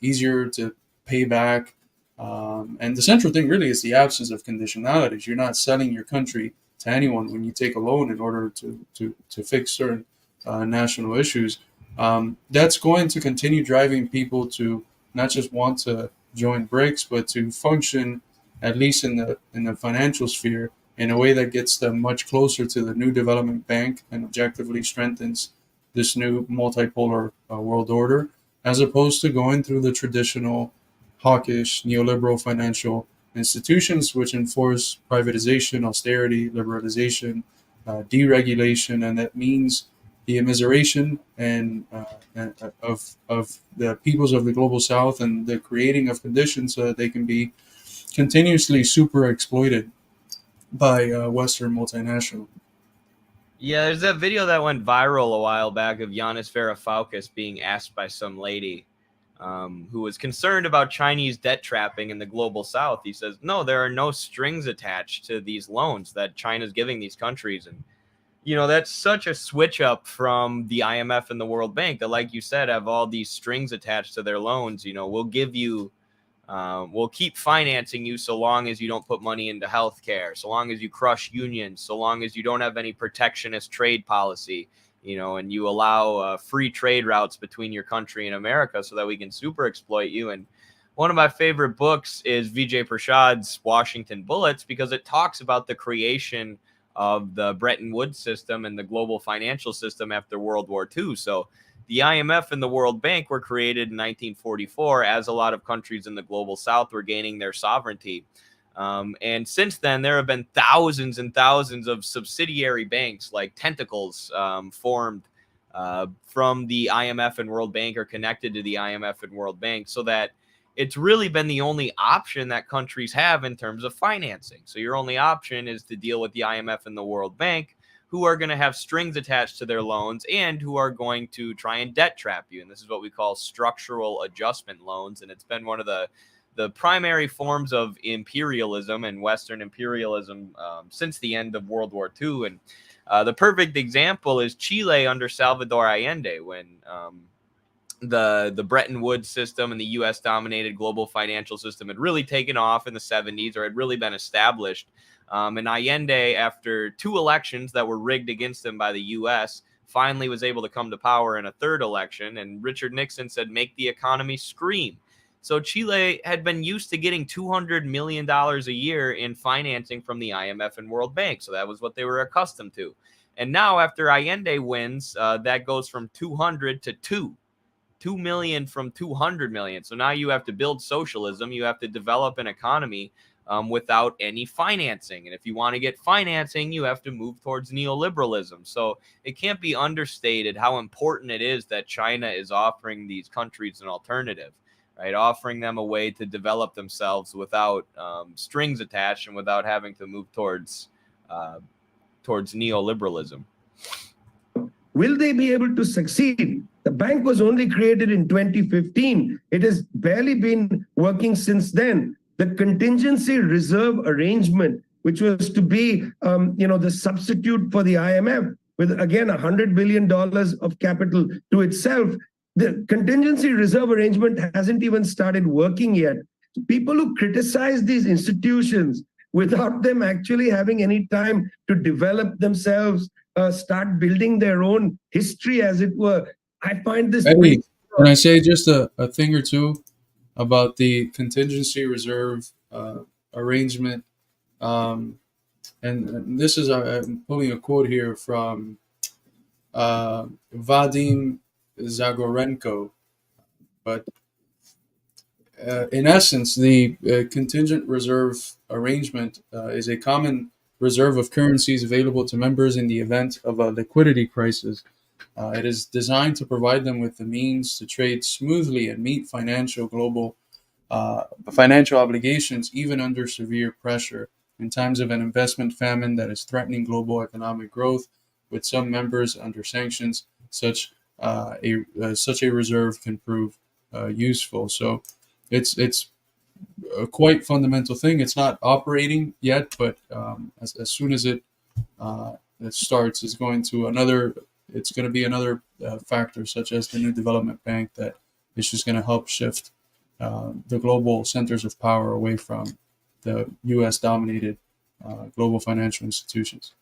easier to pay back. And the central thing really is the absence of conditionalities. You're not selling your country to anyone when you take a loan in order to fix certain national issues. That's going to continue driving people to not just want to join BRICS, but to function, at least in the financial sphere, in a way that gets them much closer to the New Development Bank and objectively strengthens this new multipolar world order, as opposed to going through the traditional hawkish neoliberal financial institutions, which enforce privatization, austerity, liberalization, deregulation, and that means the immiseration and of the peoples of the global South and the creating of conditions so that they can be continuously super exploited by Western multinational. Yeah, there's that video that went viral a while back of Yanis Varoufakis being asked by some lady who was concerned about Chinese debt trapping in the global South. He says, no, there are no strings attached to these loans that China's giving these countries. And, that's such a switch up from the IMF and the World Bank that, like you said, have all these strings attached to their loans. We'll give you, we'll keep financing you so long as you don't put money into healthcare, so long as you crush unions, so long as you don't have any protectionist trade policy. And you allow free trade routes between your country and America so that we can super exploit you. And one of my favorite books is Vijay Prashad's Washington Bullets, because it talks about the creation of the Bretton Woods system and the global financial system after World War II. So the IMF and the World Bank were created in 1944 as a lot of countries in the global South were gaining their sovereignty. And since then, there have been thousands and thousands of subsidiary banks, like tentacles, formed from the IMF and World Bank or connected to the IMF and World Bank, so that it's really been the only option that countries have in terms of financing. So your only option is to deal with the IMF and the World Bank, who are going to have strings attached to their loans and who are going to try and debt trap you. And this is what we call structural adjustment loans. And it's been one of the primary forms of imperialism and Western imperialism since the end of World War II. And the perfect example is Chile under Salvador Allende, when the Bretton Woods system and the U.S.-dominated global financial system had really taken off in the 70s, or had really been established. And Allende, after 2 elections that were rigged against him by the U.S., finally was able to come to power in a 3rd election. And Richard Nixon said, make the economy scream. So Chile had been used to getting $200 million a year in financing from the IMF and World Bank. So that was what they were accustomed to. And now after Allende wins, that goes from 200 to 2 million from 200 million. So now you have to build socialism. You have to develop an economy without any financing. And if you want to get financing, you have to move towards neoliberalism. So it can't be understated how important it is that China is offering these countries an alternative, right? Offering them a way to develop themselves without strings attached and without having to move towards neoliberalism. Will they be able to succeed? The bank was only created in 2015. It has barely been working since then. The contingency reserve arrangement, which was to be, the substitute for the IMF, with again $100 billion of capital to itself, the contingency reserve arrangement hasn't even started working yet. People who criticize these institutions without them actually having any time to develop themselves, start building their own history, as it were. I find this. Eddie, can I say just a thing or two about the contingency reserve arrangement? And this is, I'm pulling a quote here from Vadim Zagorenko. But in essence, the contingent reserve arrangement is a common reserve of currencies available to members in the event of a liquidity crisis. It is designed to provide them with the means to trade smoothly and meet financial obligations, even under severe pressure. In times of an investment famine that is threatening global economic growth, with some members under sanctions, such a reserve can prove useful. So it's a quite fundamental thing. It's not operating yet, but as soon as it starts, it's going to be another factor, such as the new development bank, that is just going to help shift the global centers of power away from the U.S. dominated global financial institutions.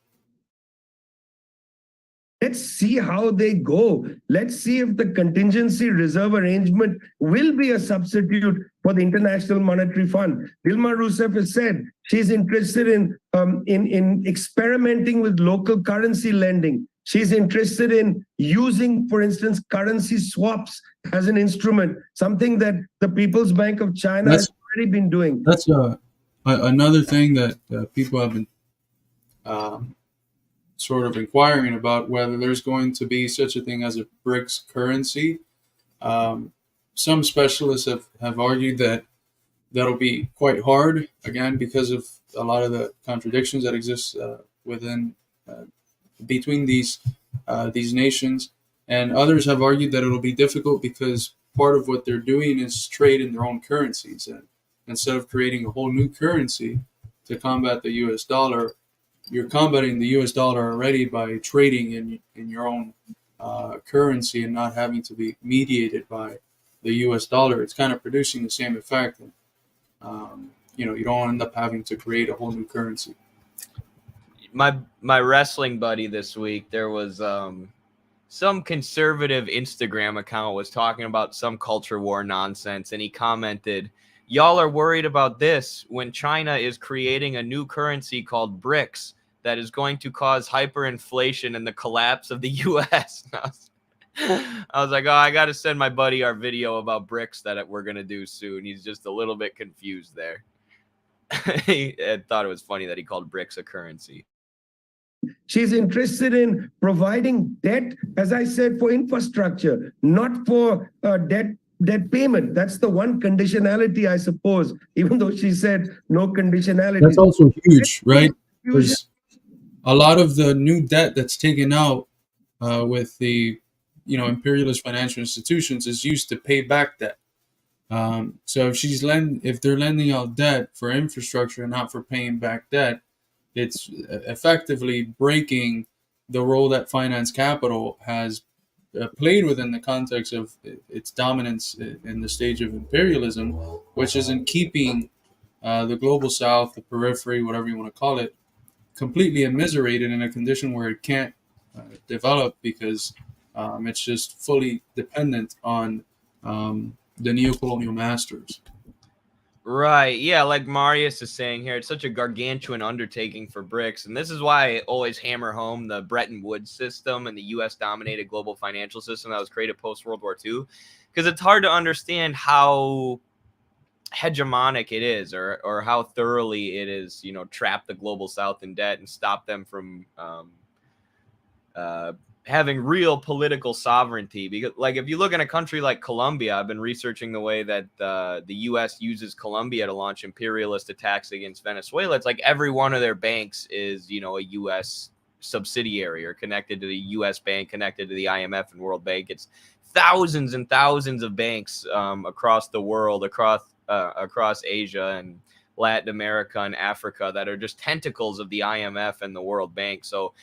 Let's see how they go. Let's see if the contingency reserve arrangement will be a substitute for the International Monetary Fund. Dilma Rousseff has said she's interested in experimenting with local currency lending. She's interested in using, for instance, currency swaps as an instrument, something that the People's Bank of China has already been doing. That's another thing that people have been sort of inquiring about, whether there's going to be such a thing as a BRICS currency. Some specialists have argued that that'll be quite hard, again, because of a lot of the contradictions that exist between these nations. And others have argued that it'll be difficult because part of what they're doing is trade in their own currencies. And instead of creating a whole new currency to combat the US dollar, you're combating the US dollar already by trading in your own currency and not having to be mediated by the US dollar. It's kind of producing the same effect. And, you don't end up having to create a whole new currency. My wrestling buddy this week, there was some conservative Instagram account was talking about some culture war nonsense, and he commented, "Y'all are worried about this when China is creating a new currency called BRICS that is going to cause hyperinflation and the collapse of the U.S." I was like, oh, I got to send my buddy our video about BRICS that we're going to do soon. He's just a little bit confused there. He thought it was funny that he called BRICS a currency. She's interested in providing debt, as I said, for infrastructure, not for debt payment. That's the one conditionality, I suppose, even though she said no conditionality. That's also huge, right? There's a lot of the new debt that's taken out with the imperialist financial institutions is used to pay back debt. So if they're lending out debt for infrastructure and not for paying back debt, it's effectively breaking the role that finance capital has played within the context of its dominance in the stage of imperialism, which is in keeping the global south, the periphery, whatever you want to call it, completely immiserated in a condition where it can't develop because it's just fully dependent on the neocolonial masters. Right. Yeah, like Marius is saying here, it's such a gargantuan undertaking for BRICS. And this is why I always hammer home the Bretton Woods system and the U.S.-dominated global financial system that was created post-World War II. Because it's hard to understand how hegemonic it is, or how thoroughly it is, trap the global South in debt and stop them from having real political sovereignty. Because, like, if you look in a country like Colombia, I've been researching the way that the U.S. uses Colombia to launch imperialist attacks against Venezuela. It's like every one of their banks is, a U.S. subsidiary or connected to the U.S. bank, connected to the IMF and World Bank. It's thousands and thousands of banks across the world, across Asia and Latin America and Africa that are just tentacles of the IMF and the World Bank. So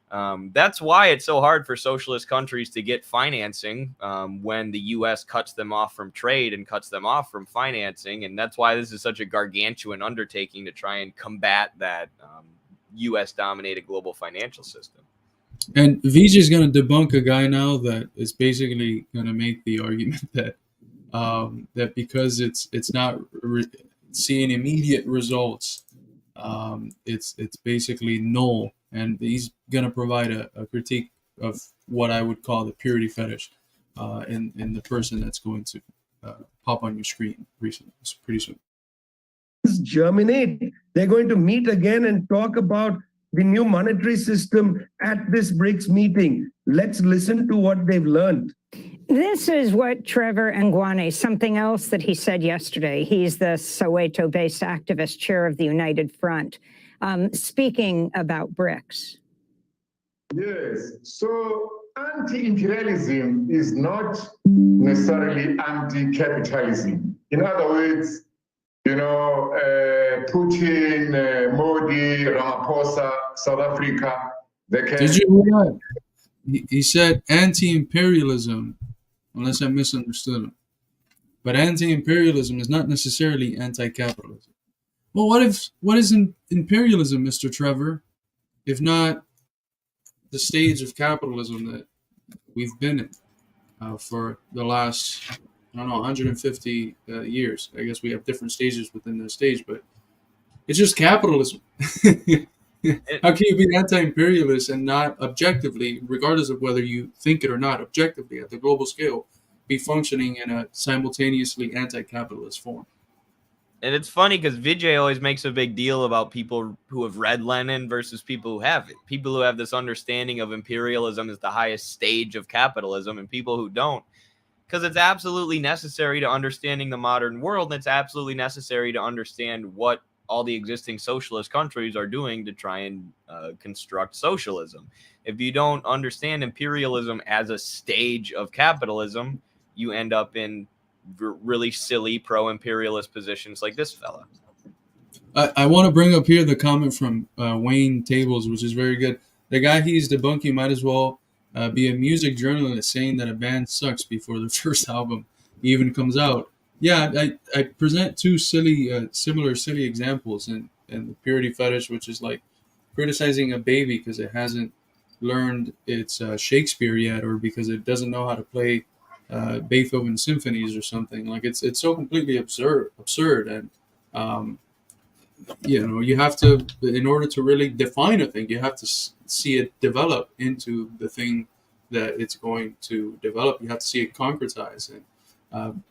that's why it's so hard for socialist countries to get financing when the U.S. cuts them off from trade and cuts them off from financing. And that's why this is such a gargantuan undertaking to try and combat that U.S.-dominated global financial system. And Vijay is going to debunk a guy now that is basically going to make the argument that that because it's not seeing immediate results, it's basically null. And he's going to provide a critique of what I would call the purity fetish in the person that's going to pop on your screen pretty soon. Germinate. They're going to meet again and talk about the new monetary system at this BRICS meeting. Let's listen to what they've learned. This is what Trevor Ngwane, something else that he said yesterday. He's the Soweto-based activist chair of the United Front, speaking about BRICS. Yes, so anti-imperialism is not necessarily anti-capitalism. In other words, Putin, Modi, Ramaphosa, South Africa, they can... Did you hear that? He said anti-imperialism, unless I misunderstood him. But anti-imperialism is not necessarily anti-capitalism. Well, what is imperialism, Mr. Trevor, if not the stage of capitalism that we've been in for the last, 150 years? I guess we have different stages within the stage, but it's just capitalism. How can you be anti-imperialist and not objectively, regardless of whether you think it or not, objectively at the global scale, be functioning in a simultaneously anti-capitalist form? And it's funny because Vijay always makes a big deal about people who have read Lenin versus people who haven't. People who have this understanding of imperialism as the highest stage of capitalism and people who don't. Because it's absolutely necessary to understanding the modern world, and it's absolutely necessary to understand what all the existing socialist countries are doing to try and construct socialism. If you don't understand imperialism as a stage of capitalism, you end up in really silly pro-imperialist positions like this fella. I want to bring up here the comment from Wayne Tables, which is very good. The guy he's debunking might as well be a music journalist saying that a band sucks before the first album even comes out. Yeah, I present two similar silly examples in the purity fetish, which is like criticizing a baby because it hasn't learned its Shakespeare yet, or because it doesn't know how to play Beethoven symphonies or something. Like it's so completely absurd, and you have to, in order to really define a thing, you have to see it develop into the thing that it's going to develop. You have to see it concretize and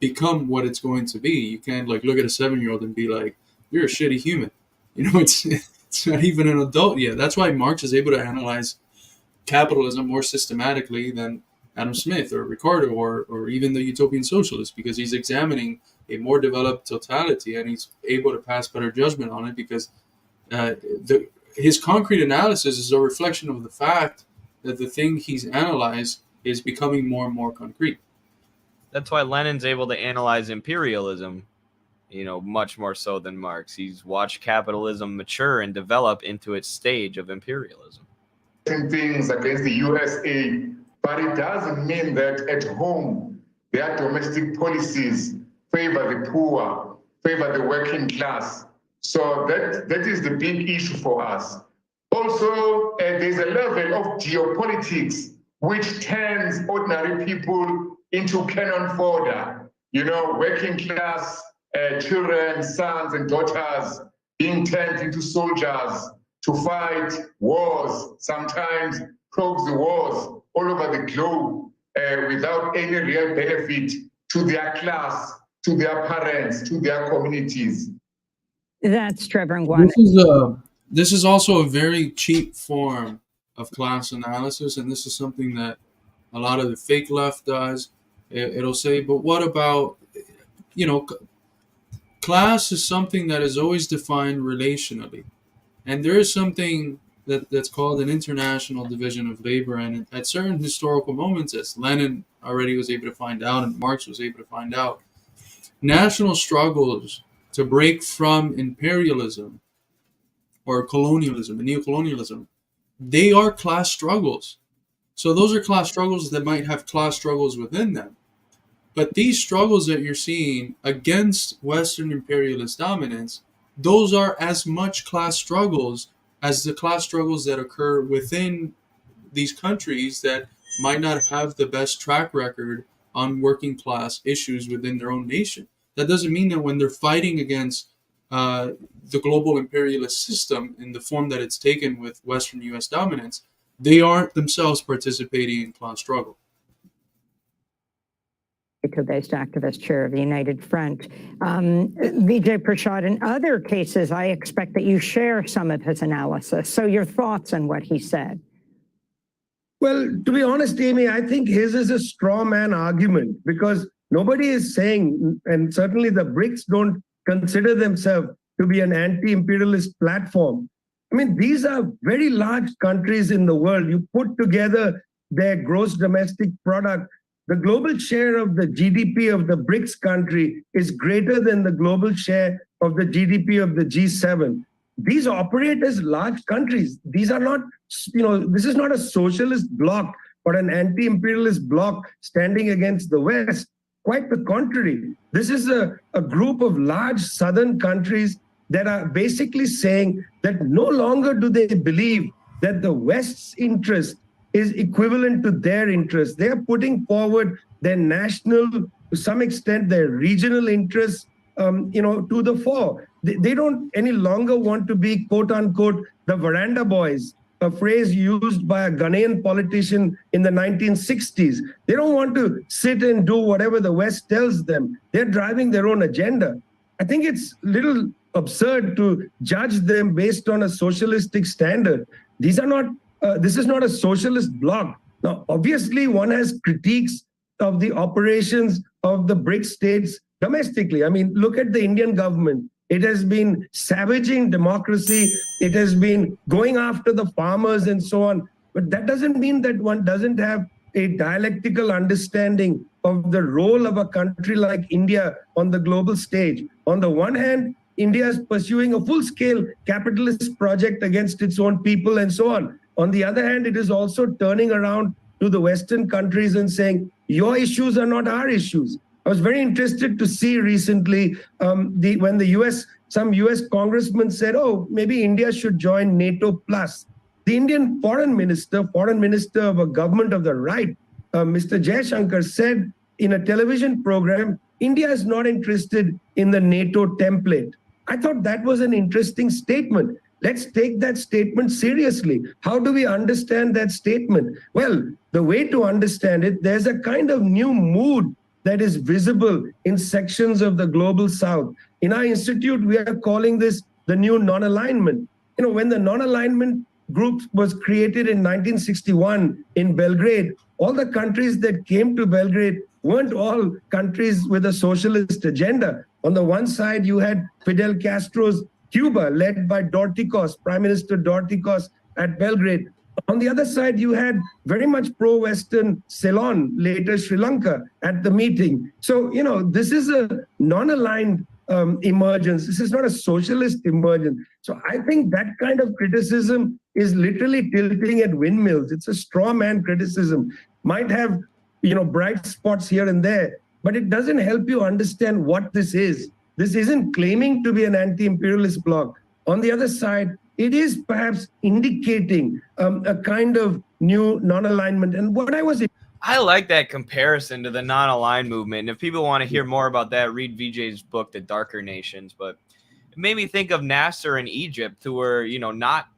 become what it's going to be. You can't like look at a 7-year-old and be like, "You're a shitty human." It's not even an adult yet. That's why Marx is able to analyze capitalism more systematically than Adam Smith or Ricardo or even the utopian socialist, because he's examining a more developed totality and he's able to pass better judgment on it, because his concrete analysis is a reflection of the fact that the thing he's analyzed is becoming more and more concrete. That's why Lenin's able to analyze imperialism, much more so than Marx. He's watched capitalism mature and develop into its stage of imperialism. Things against the USA, but it doesn't mean that at home their domestic policies favor the poor, favor the working class. So that is the big issue for us. Also, there's a level of geopolitics which turns ordinary people into cannon fodder. Working class children, sons and daughters being turned into soldiers to fight wars, sometimes proxy wars all over the globe without any real benefit to their class to their parents, to their communities. That's Trevor Ngwan. This is also a very cheap form of class analysis, and this is something that a lot of the fake left does. It'll say, but what about, class is something that is always defined relationally. And there is something that's called an international division of labor. And at certain historical moments, as Lenin already was able to find out and Marx was able to find out, national struggles to break from imperialism or colonialism and neocolonialism, they are class struggles. So those are class struggles that might have class struggles within them. But these struggles that you're seeing against Western imperialist dominance, those are as much class struggles as the class struggles that occur within these countries that might not have the best track record on working class issues within their own nation. That doesn't mean that when they're fighting against the global imperialist system in the form that it's taken with Western US dominance, they aren't themselves participating in class struggle. Based activist chair of the United Front. Vijay Prashad, in other cases, I expect that you share some of his analysis. So your thoughts on what he said? Well, to be honest, Amy, I think his is a straw man argument because nobody is saying, and certainly the BRICS don't consider themselves to be an anti-imperialist platform. I mean, these are very large countries in the world. You put together their gross domestic product, the global share of the GDP of the BRICS country is greater than the global share of the GDP of the G7. These operate as large countries. These are not, this is not a socialist bloc or an anti-imperialist bloc standing against the West. Quite the contrary. This is a group of large southern countries that are basically saying that no longer do they believe that the West's interest is equivalent to their interests. They're putting forward their national, to some extent, their regional interests, to the fore. They don't any longer want to be, quote unquote, the veranda boys, a phrase used by a Ghanaian politician in the 1960s. They don't want to sit and do whatever the West tells them. They're driving their own agenda. I think it's a little absurd to judge them based on a socialistic standard. These are not this is not a socialist bloc. Now, obviously, one has critiques of the operations of the BRICS states domestically. I mean, look at the Indian government. It has been savaging democracy. It has been going after the farmers and so on. But that doesn't mean that one doesn't have a dialectical understanding of the role of a country like India on the global stage. On the one hand, India is pursuing a full-scale capitalist project against its own people and so on. On the other hand, it is also turning around to the Western countries and saying, your issues are not our issues. I was very interested to see recently when some US congressman said, oh, maybe India should join NATO plus. The Indian foreign minister of a government of the right, Mr. Jaishankar said in a television program, India is not interested in the NATO template. I thought that was an interesting statement. Let's take that statement seriously. How do we understand that statement? Well, the way to understand it, there's a kind of new mood that is visible in sections of the global South. In our institute, we are calling this the new non-alignment. When the non-alignment group was created in 1961 in Belgrade, all the countries that came to Belgrade weren't all countries with a socialist agenda. On the one side, you had Fidel Castro's Cuba, led by Dorticos, Prime Minister Dorticos at Belgrade. On the other side, you had very much pro-Western Ceylon, later Sri Lanka, at the meeting. So, this is a non-aligned emergence. This is not a socialist emergence. So I think that kind of criticism is literally tilting at windmills. It's a straw man criticism. Might have, bright spots here and there, but it doesn't help you understand what this is. This isn't claiming to be an anti-imperialist bloc. On the other side, it is perhaps indicating a kind of new non-alignment. And what I like that comparison to the non-aligned movement. And if people want to hear more about that, read Vijay's book, The Darker Nations. But it made me think of Nasser in Egypt, who were, not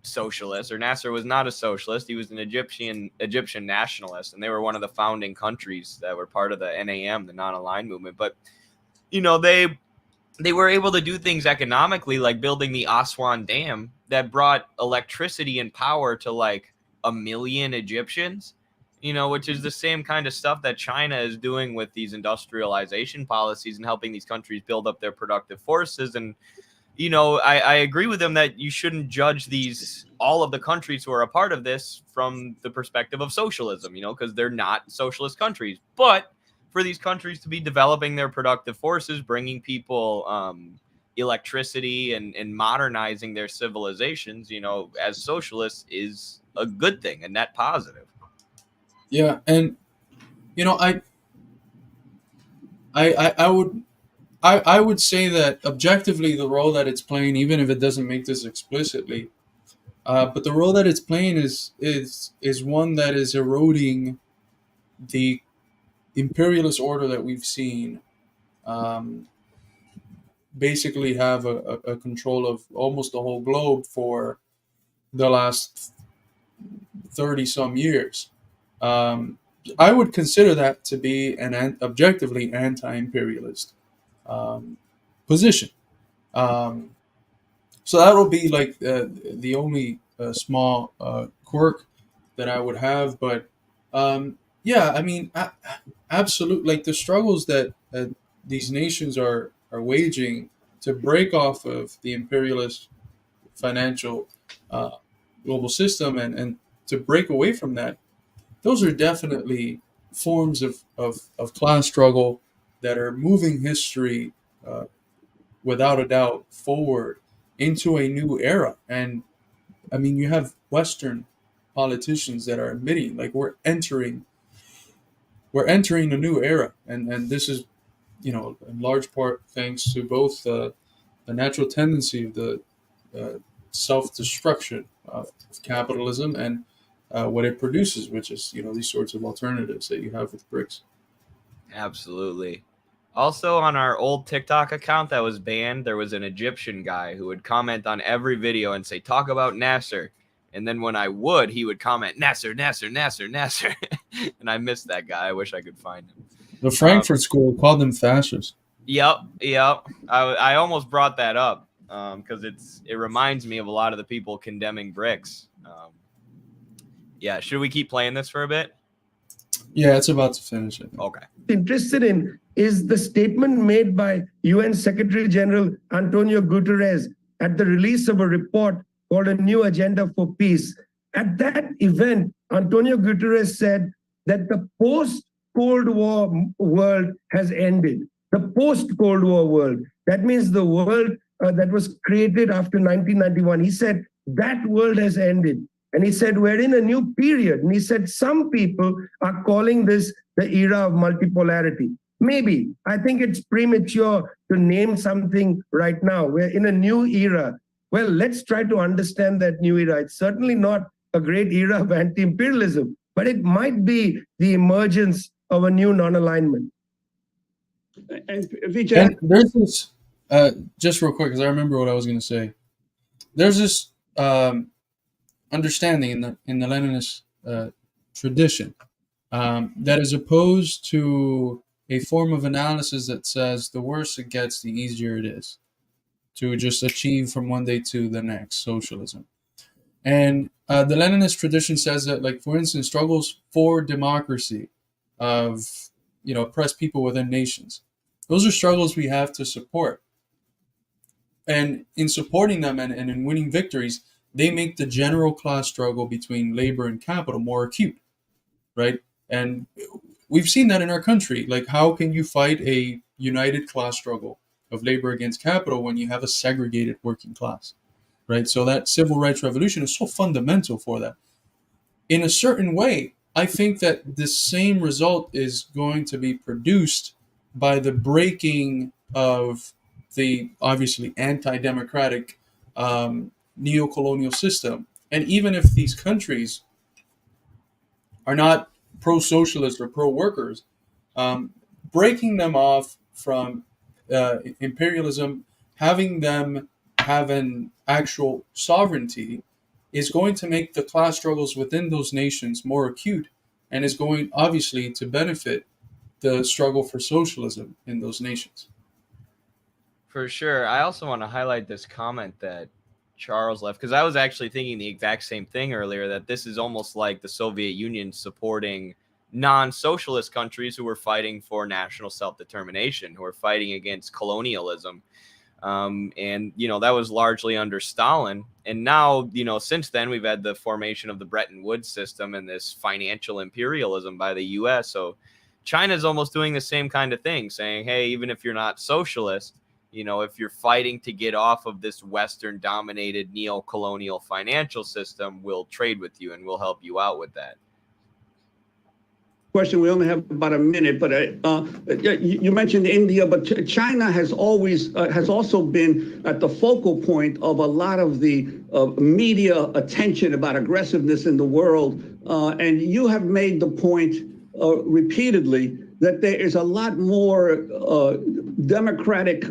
socialists, or Nasser was not a socialist. He was an Egyptian nationalist, and they were one of the founding countries that were part of the NAM, the non-aligned movement. But you know, they were able to do things economically, like building the Aswan Dam that brought electricity and power to like 1 million Egyptians, you know, which is the same kind of stuff that China is doing with these industrialization policies and helping these countries build up their productive forces. And, you know, I agree with them that you shouldn't judge all of the countries who are a part of this from the perspective of socialism, you know, because they're not socialist countries. But for these countries to be developing their productive forces, bringing people electricity and modernizing their civilizations, you know, as socialists is a good thing, a net positive. Yeah, and you know, I would say that objectively the role that it's playing, even if it doesn't make this explicitly, but the role that it's playing is one that is eroding the imperialist order that we've seen basically have a control of almost the whole globe for the last 30 some years. I would consider that to be an objectively anti-imperialist position. So that'll be like the only small quirk that I would have. But yeah, I mean, absolutely, like the struggles that these nations are waging to break off of the imperialist financial global system and to break away from that, those are definitely forms of class struggle that are moving history without a doubt forward into a new era. And I mean, you have Western politicians that are admitting like we're entering a new era, and this is, you know, in large part thanks to both the natural tendency of the self-destruction of capitalism and what it produces, which is, you know, these sorts of alternatives that you have with BRICS. Absolutely. Also, on our old TikTok account that was banned, there was an Egyptian guy who would comment on every video and say, talk about Nasser. And then when I would, he would comment, Nasser, Nasser, Nasser, Nasser. And I missed that guy. I wish I could find him. The Frankfurt School called them fascists. Yep. I almost brought that up because it reminds me of a lot of the people condemning BRICS. Yeah, should we keep playing this for a bit? Yeah, it's about to finish it. Okay. Interested in is the statement made by UN Secretary General Antonio Guterres at the release of a report called A New Agenda for Peace. At that event, Antonio Guterres said that the post-Cold War world has ended. The post-Cold War world. That means the world that was created after 1991. He said that world has ended. And he said, we're in a new period. And he said, some people are calling this the era of multipolarity. Maybe. I think it's premature to name something right now. We're in a new era. Well, let's try to understand that new era. It's certainly not a great era of anti-imperialism, but it might be the emergence of a new non-alignment. And Vijay, And there's this, just real quick, because I remember what I was going to say. There's this understanding in the Leninist tradition that is opposed to a form of analysis that says the worse it gets, the easier it is to just achieve from one day to the next socialism. And the Leninist tradition says that, like, for instance, struggles for democracy of, you know, oppressed people within nations, those are struggles we have to support. And in supporting them and in winning victories, they make the general class struggle between labor and capital more acute, right? And we've seen that in our country. Like, how can you fight a united class struggle of labor against capital when you have a segregated working class, right? So that civil rights revolution is so fundamental for that. In a certain way, I think that the same result is going to be produced by the breaking of the obviously anti-democratic neo-colonial system. And even if these countries are not pro-socialist or pro-workers, breaking them off from imperialism, having them have an actual sovereignty is going to make the class struggles within those nations more acute and is going obviously to benefit the struggle for socialism in those nations. For sure. I also want to highlight this comment that Charles left, because I was actually thinking the exact same thing earlier, that this is almost like the Soviet Union supporting non-socialist countries who were fighting for national self-determination, who were fighting against colonialism. And, that was largely under Stalin. And now, since then, we've had the formation of the Bretton Woods system and this financial imperialism by the U.S. So China's almost doing the same kind of thing, saying, hey, even if you're not socialist, if you're fighting to get off of this Western-dominated neo-colonial financial system, we'll trade with you and we'll help you out with that. Question. We only have about a minute, but you mentioned India, but China has also been at the focal point of a lot of the media attention about aggressiveness in the world. And you have made the point repeatedly that there is a lot more democratic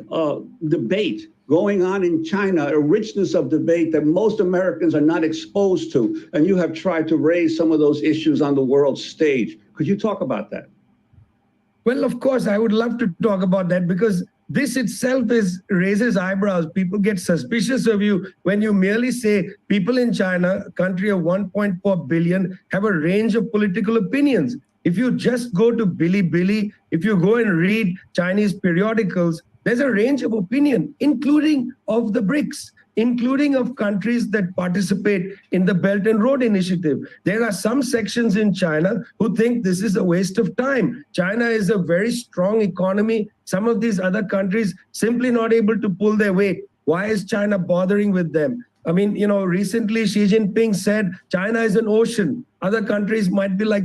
debate going on in China, a richness of debate that most Americans are not exposed to. And you have tried to raise some of those issues on the world stage. Could you talk about that? Well, of course, I would love to talk about that, because this itself raises eyebrows. People get suspicious of you when you merely say people in China, a country of 1.4 billion, have a range of political opinions. If you just go to Bilibili, if you go and read Chinese periodicals, there's a range of opinion, including of the BRICS, including of countries that participate in the Belt and Road Initiative. There are some sections in China who think this is a waste of time. China is a very strong economy. Some of these other countries simply not able to pull their weight. Why is China bothering with them? I mean, recently Xi Jinping said China is an ocean. Other countries might be like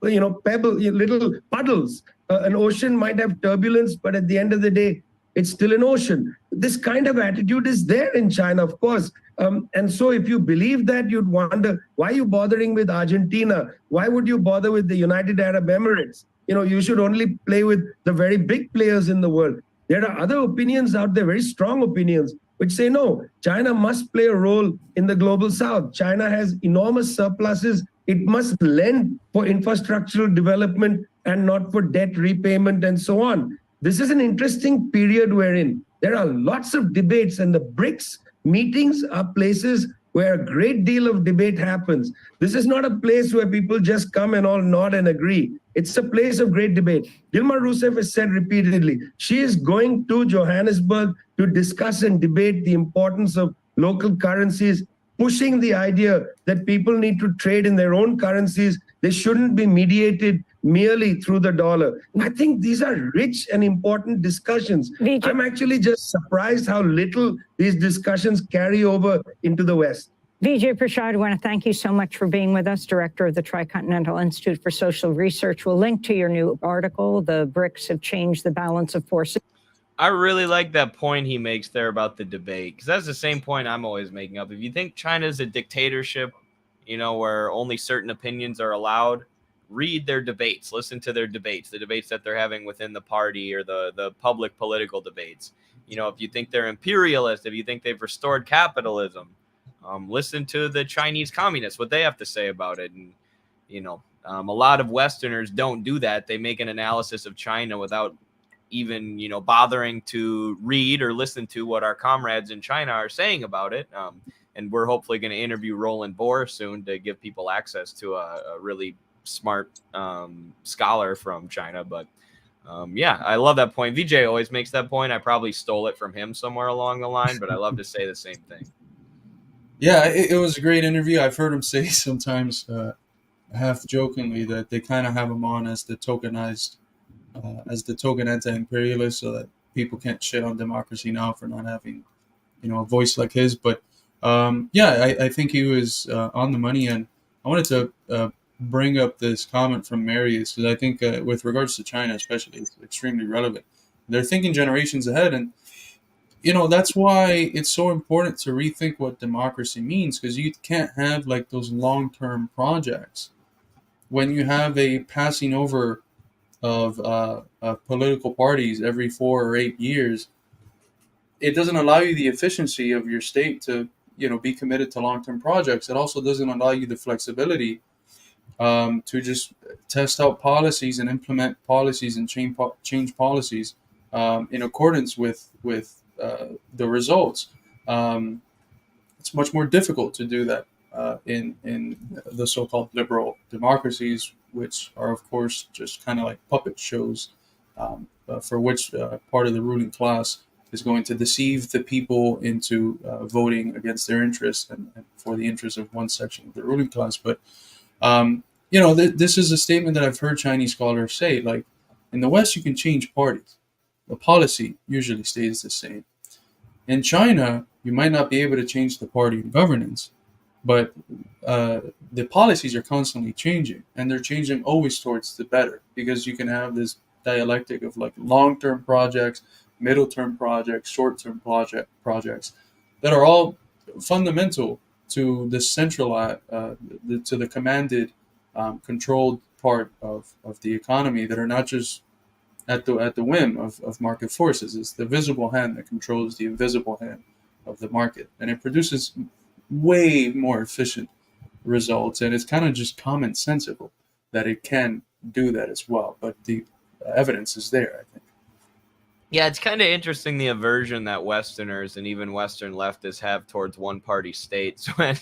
little puddles. An ocean might have turbulence, but at the end of the day, it's still an ocean. This kind of attitude is there in China, of course. And so if you believe that, you'd wonder, why are you bothering with Argentina? Why would you bother with the United Arab Emirates? You should only play with the very big players in the world. There are other opinions out there, very strong opinions, which say, no, China must play a role in the global south. China has enormous surpluses. It must lend for infrastructural development and not for debt repayment and so on. This is an interesting period we're in. There are lots of debates, and the BRICS meetings are places where a great deal of debate happens. This is not a place where people just come and all nod and agree. It's a place of great debate. Dilma Rousseff has said repeatedly, she is going to Johannesburg to discuss and debate the importance of local currencies, pushing the idea that people need to trade in their own currencies. They shouldn't be mediated merely through the dollar. I think these are rich and important discussions. I'm actually just surprised how little these discussions carry over into the West. Vijay Prashad, I want to thank you so much for being with us, Director of the Tricontinental Institute for Social Research. We'll link to your new article, The BRICS Have Changed the Balance of Forces. I really like that point he makes there about the debate, because that's the same point I'm always making up. If you think China's a dictatorship, where only certain opinions are allowed, read their debates, listen to their debates, the debates that they're having within the party or the public political debates. If you think they're imperialist, if you think they've restored capitalism, listen to the Chinese communists, what they have to say about it. And, a lot of Westerners don't do that. They make an analysis of China without even, bothering to read or listen to what our comrades in China are saying about it. And we're hopefully going to interview Roland Bohr soon to give people access to a really smart scholar from China. But yeah, I love that point. Vijay always makes that point. I probably stole it from him somewhere along the line, but I love to say the same thing. Yeah, it was a great interview. I've heard him say sometimes, half jokingly, that they kind of have him on as the token anti-imperialist, so that people can't shit on democracy now for not having, a voice like his. But yeah, I think he was on the money, and I wanted to bring up this comment from Marius, because I think with regards to China especially, it's extremely relevant. They're thinking generations ahead, and that's why it's so important to rethink what democracy means, because you can't have like those long-term projects. When you have a passing over of political parties every 4 or 8 years, it doesn't allow you the efficiency of your state to be committed to long-term projects. It also doesn't allow you the flexibility to just test out policies and implement policies and change policies in accordance with the results. It's much more difficult to do that in the so-called liberal democracies, which are, of course, just kind of like puppet shows, for which part of the ruling class is going to deceive the people into voting against their interests and for the interests of one section of the ruling class. But this is a statement that I've heard Chinese scholars say. Like, in the West, you can change parties. The policy usually stays the same. In China, you might not be able to change the party and governance, but the policies are constantly changing, and they're changing always towards the better, because you can have this dialectic of like long-term projects, middle-term projects, short-term projects that are all fundamental to the centralized, to the commanded, controlled part of the economy, that are not just at the whim of market forces. It's the visible hand that controls the invisible hand of the market, and it produces way more efficient results. And it's kind of just commonsensical that it can do that as well. But the evidence is there, I think. Yeah, it's kind of interesting, the aversion that Westerners and even Western leftists have towards one-party states, when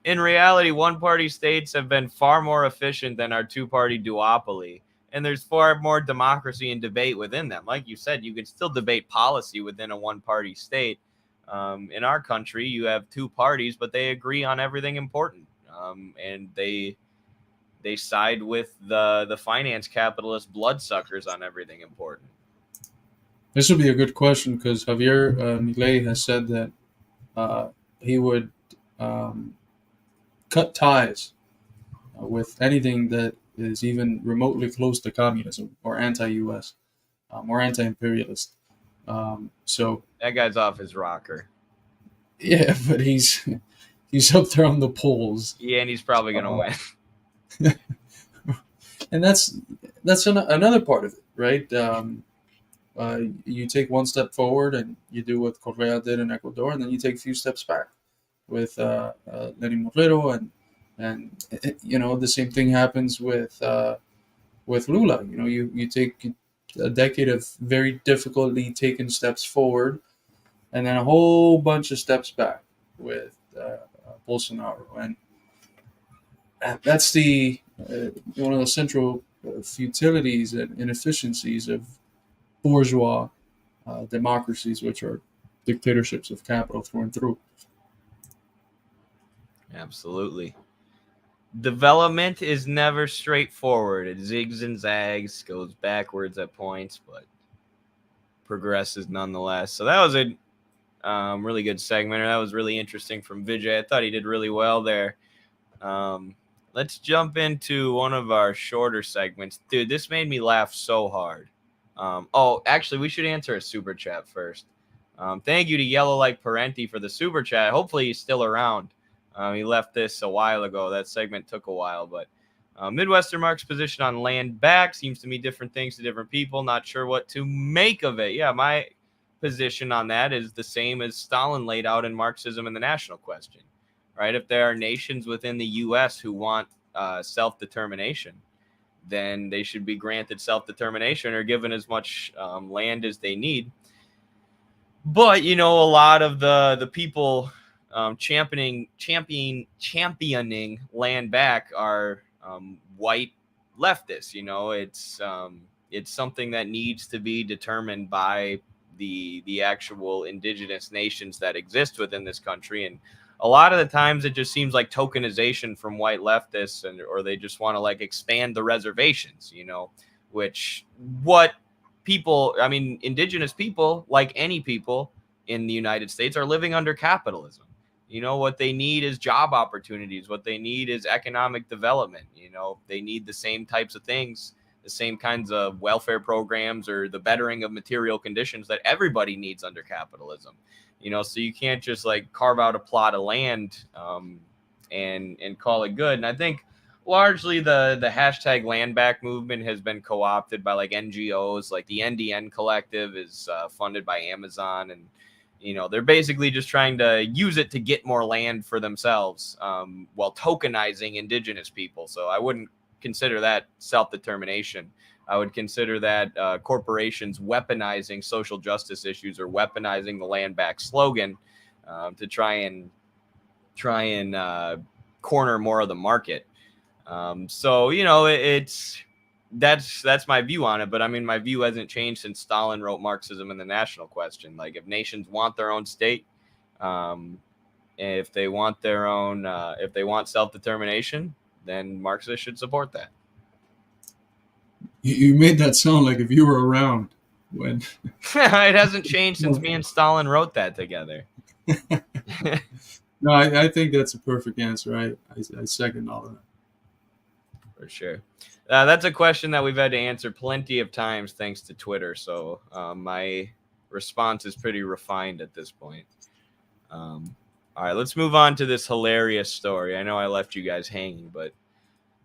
in reality, one-party states have been far more efficient than our two-party duopoly. And there's far more democracy and debate within them. Like you said, you can still debate policy within a one-party state. In our country, you have two parties, but they agree on everything important. And they side with the finance capitalist bloodsuckers on everything important. This would be a good question, because Javier Milei has said that he would cut ties with anything that is even remotely close to communism or anti-US or anti-imperialist. So that guy's off his rocker. Yeah, but he's up there on the polls. Yeah, and he's probably going to win. And that's another part of it, right? You take one step forward and you do what Correa did in Ecuador, and then you take a few steps back with Lenin Moreno, and the same thing happens with Lula. You take a decade of very difficultly taken steps forward, and then a whole bunch of steps back with Bolsonaro, and that's the one of the central futilities and inefficiencies of bourgeois democracies, which are dictatorships of capital through and through. Absolutely. Development is never straightforward. It zigs and zags, goes backwards at points, but progresses nonetheless. So that was a really good segment. That was really interesting from Vijay. I thought he did really well there. Let's jump into one of our shorter segments. Dude, this made me laugh so hard. Actually, we should answer a super chat first. Thank you to Yellow Like Parenti for the super chat. Hopefully he's still around. He left this a while ago. That segment took a while, but Midwestern Mark's position on land back seems to mean different things to different people. Not sure what to make of it. Yeah, my position on that is the same as Stalin laid out in Marxism and the National Question, right? If there are nations within the U.S. who want self-determination, then they should be granted self-determination or given as much land as they need. But, a lot of the people championing land back are white leftists. It's something that needs to be determined by the actual indigenous nations that exist within this country. And a lot of the times it just seems like tokenization from white leftists, or they just want to expand the reservations, which indigenous people, like any people in the United States, are living under capitalism. What they need is job opportunities. What they need is economic development. They need the same types of things, the same kinds of welfare programs, or the bettering of material conditions that everybody needs under capitalism. So you can't just carve out a plot of land and call it good. And I think largely the hashtag land back movement has been co-opted by NGOs. Like the NDN Collective is funded by Amazon, and they're basically just trying to use it to get more land for themselves while tokenizing indigenous people. So I wouldn't consider that self-determination. I would consider that corporations weaponizing social justice issues or weaponizing the land back slogan to try and corner more of the market. So, you know, that's my view on it. But I mean, my view hasn't changed since Stalin wrote Marxism and the National Question. Like, if nations want their own state, if they want their own, if they want self-determination, then Marxists should support that. You made that sound like if you were around when. It hasn't changed since me and Stalin wrote that together. No, I think that's a perfect answer. I second all of that. For sure. That's a question that we've had to answer plenty of times thanks to Twitter. So my response is pretty refined at this point. All right, let's move on to this hilarious story. I know I left you guys hanging, but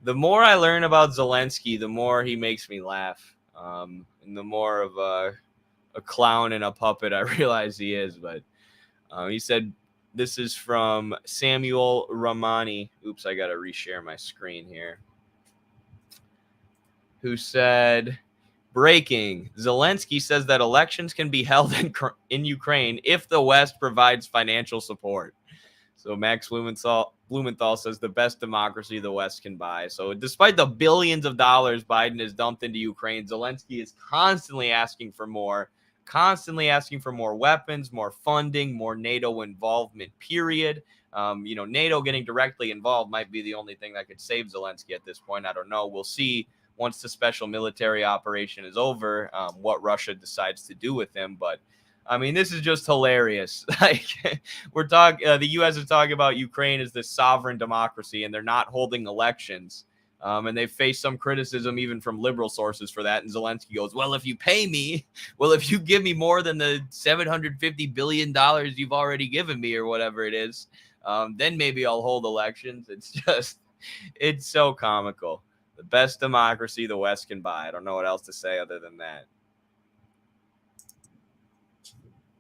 the more I learn about Zelensky, the more he makes me laugh. And the more of a clown and a puppet I realize he is. But he said, this is from Samuel Ramani. Oops, I got to reshare my screen here. Who said, breaking, Zelensky says that elections can be held in Ukraine if the West provides financial support. So Max Blumenthal says the best democracy the West can buy. So despite the billions of dollars Biden has dumped into Ukraine, Zelensky is constantly asking for more weapons, more funding, more NATO involvement, period. You know, NATO getting directly involved might be the only thing that could save Zelensky at this point. I don't know. We'll see once the special military operation is over, what Russia decides to do with him. But I mean, this is just hilarious. Like, the U.S. is talking about Ukraine as this sovereign democracy, and they're not holding elections. And they face some criticism even from liberal sources for that. And Zelensky goes, well, if you pay me, if you give me more than the $750 billion you've already given me or whatever it is, then maybe I'll hold elections. It's so comical. The best democracy the West can buy. I don't know what else to say other than that.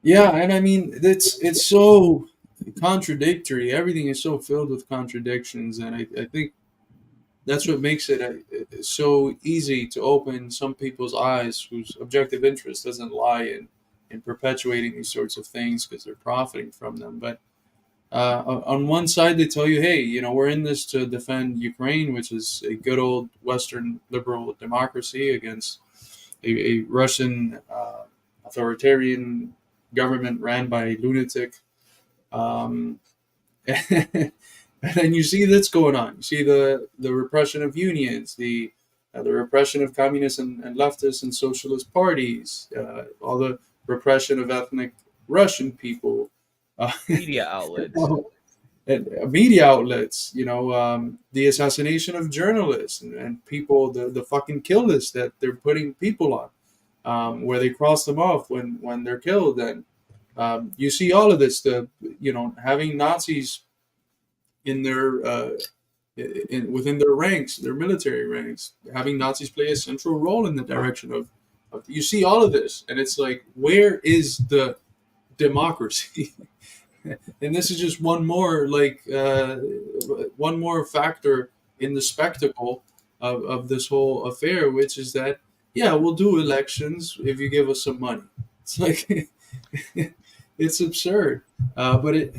Yeah, and I mean, it's so contradictory. Everything is so filled with contradictions, and I think that's what makes it so easy to open some people's eyes whose objective interest doesn't lie in perpetuating these sorts of things because they're profiting from them. But on one side, they tell you, hey, you know, we're in this to defend Ukraine, which is a good old Western liberal democracy, against a Russian authoritarian government ran by a lunatic. And then you see that's going on. You see the repression of unions, the repression of communist and leftist and socialist parties, all the repression of ethnic Russian people. Media outlets. Media outlets, you know, the assassination of journalists and people, the fucking kill list that they're putting people on, where they cross them off when they're killed. And you see all of this, having Nazis in their within their ranks, their military ranks, having Nazis play a central role in the direction of you see all of this, and it's like, where is the democracy? And this is just one more factor in the spectacle of this whole affair, which is that, yeah, we'll do elections if you give us some money. It's like it's absurd, but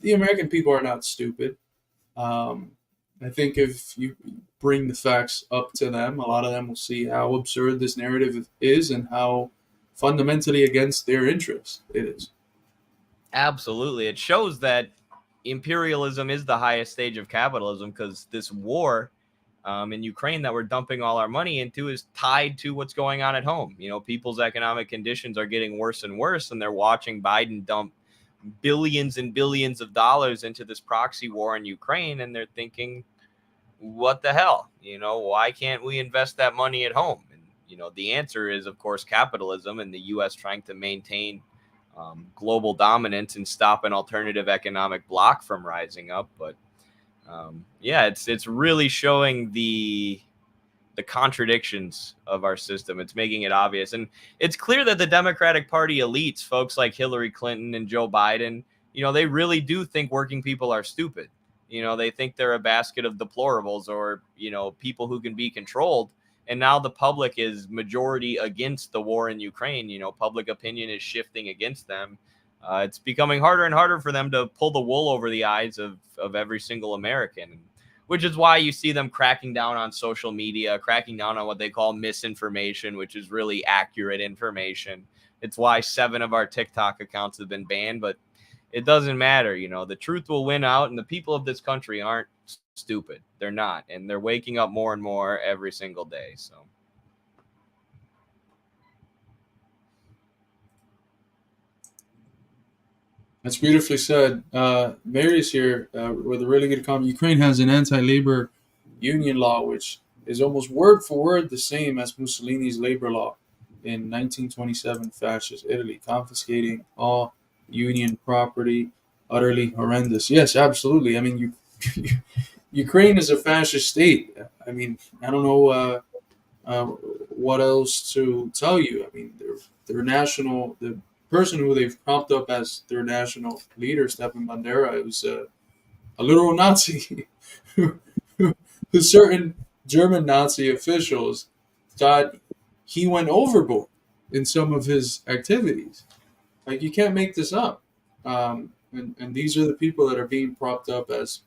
the American people are not stupid. I think if you bring the facts up to them, a lot of them will see how absurd this narrative is and how fundamentally against their interest it is. Absolutely. It shows that imperialism is the highest stage of capitalism, because this war in Ukraine that we're dumping all our money into is tied to what's going on at home. You know, people's economic conditions are getting worse and worse, and they're watching Biden dump billions and billions of dollars into this proxy war in Ukraine, and they're thinking, what the hell? You know, why can't we invest that money at home? And, you know, the answer is, of course, capitalism and the U.S. trying to maintain global dominance and stop an alternative economic bloc from rising up. But yeah, it's really showing the contradictions of our system. It's making it obvious. And it's clear that the Democratic Party elites, folks like Hillary Clinton and Joe Biden, you know, they really do think working people are stupid. You know, they think they're a basket of deplorables, or, you know, people who can be controlled. And now the public is majority against the war in Ukraine. You know, public opinion is shifting against them. It's becoming harder and harder for them to pull the wool over the eyes of every single American, which is why you see them cracking down on social media, cracking down on what they call misinformation, which is really accurate information. It's why 7 of our TikTok accounts have been banned, but it doesn't matter. You know, the truth will win out, and the people of this country aren't stupid. They're not, and they're waking up more and more every single day. So That's beautifully said. Marius here with a really good comment. Ukraine has an anti-labor union law, which is almost word for word the same as Mussolini's labor law in 1927 fascist Italy, confiscating all union property. Utterly horrendous. Yes, absolutely. I mean, Ukraine is a fascist state. I mean, I don't know what else to tell you. I mean, their national, the person who they've propped up as their national leader, Stepan Bandera, was a literal Nazi who certain German Nazi officials thought he went overboard in some of his activities. Like, you can't make this up. And these are the people that are being propped up as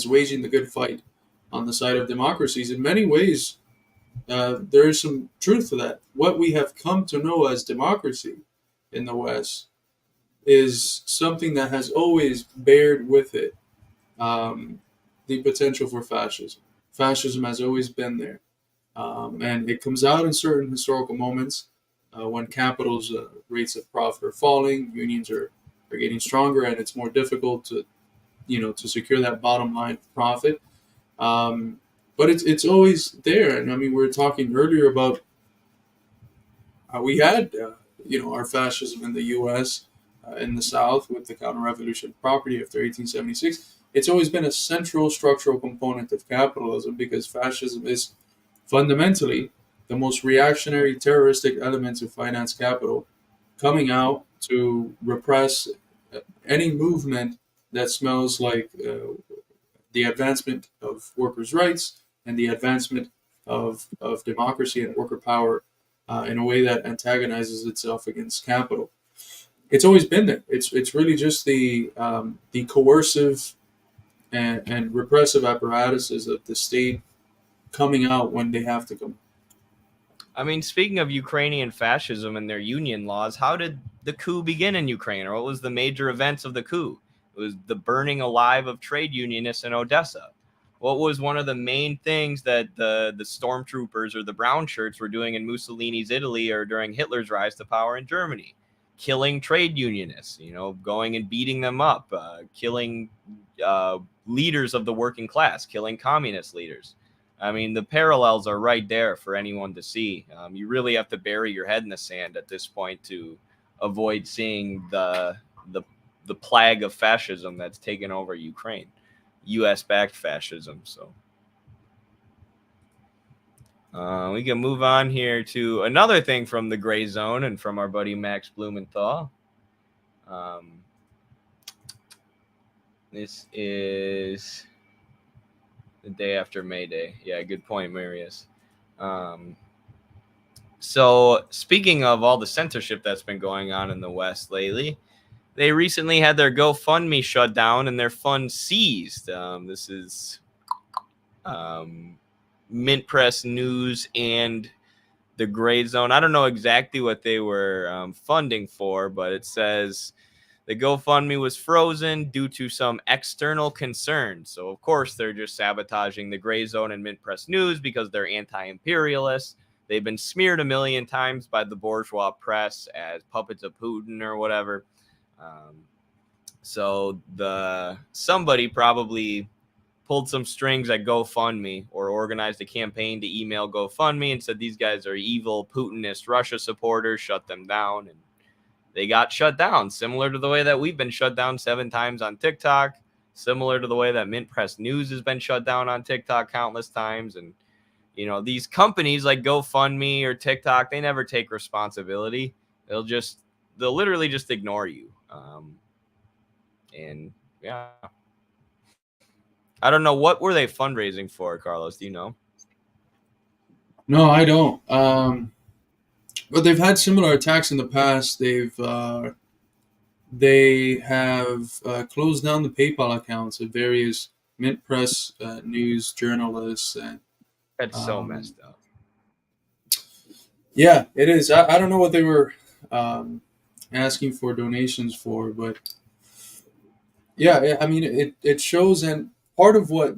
waging the good fight on the side of democracies. In many ways, there is some truth to that. What we have come to know as democracy in the West is something that has always bared with it the potential for fascism. Fascism has always been there. And it comes out in certain historical moments when capital's rates of profit are falling, unions are getting stronger, and it's more difficult to secure that bottom line profit. But it's always there. And I mean, we were talking earlier about how we had our fascism in the U.S. In the South with the counter-revolution property after 1876. It's always been a central structural component of capitalism, because fascism is fundamentally the most reactionary, terroristic element of finance capital, coming out to repress any movement that smells like the advancement of workers' rights and the advancement of democracy and worker power in a way that antagonizes itself against capital. It's always been there. It's really just the coercive and repressive apparatuses of the state coming out when they have to come. I mean, speaking of Ukrainian fascism and their union laws, how did the coup begin in Ukraine, or what was the major events of the coup? It was the burning alive of trade unionists in Odessa. What was one of the main things that the stormtroopers or the brown shirts were doing in Mussolini's Italy or during Hitler's rise to power in Germany? Killing trade unionists, going and beating them up, killing leaders of the working class, killing communist leaders. I mean, the parallels are right there for anyone to see. You really have to bury your head in the sand at this point to avoid seeing the plague of fascism that's taken over Ukraine, U.S.-backed fascism. So we can move on here to another thing from the gray zone and from our buddy Max Blumenthal. This is the day after May Day. Yeah, good point, Marius. So speaking of all the censorship that's been going on in the West lately, they recently had their GoFundMe shut down and their funds seized. This is Mint Press News and the Gray Zone. I don't know exactly what they were funding for, but it says the GoFundMe was frozen due to some external concerns. So, of course, they're just sabotaging the Gray Zone and Mint Press News because they're anti-imperialists. They've been smeared a million times by the bourgeois press as puppets of Putin or whatever. So somebody probably pulled some strings at GoFundMe or organized a campaign to email GoFundMe and said these guys are evil Putinist Russia supporters, shut them down. And they got shut down, similar to the way that we've been shut down 7 times on TikTok, similar to the way that Mint Press News has been shut down on TikTok countless times. And, these companies like GoFundMe or TikTok, they never take responsibility. They'll literally just ignore you. And yeah, I don't know, what were they fundraising for, Carlos? Do you know? No, I don't. But they've had similar attacks in the past. They have closed down the PayPal accounts of various Mint Press news journalists, and That's so um, messed up. yeah, it is. I don't know what they were asking for donations for, but yeah, I mean, it shows, and part of what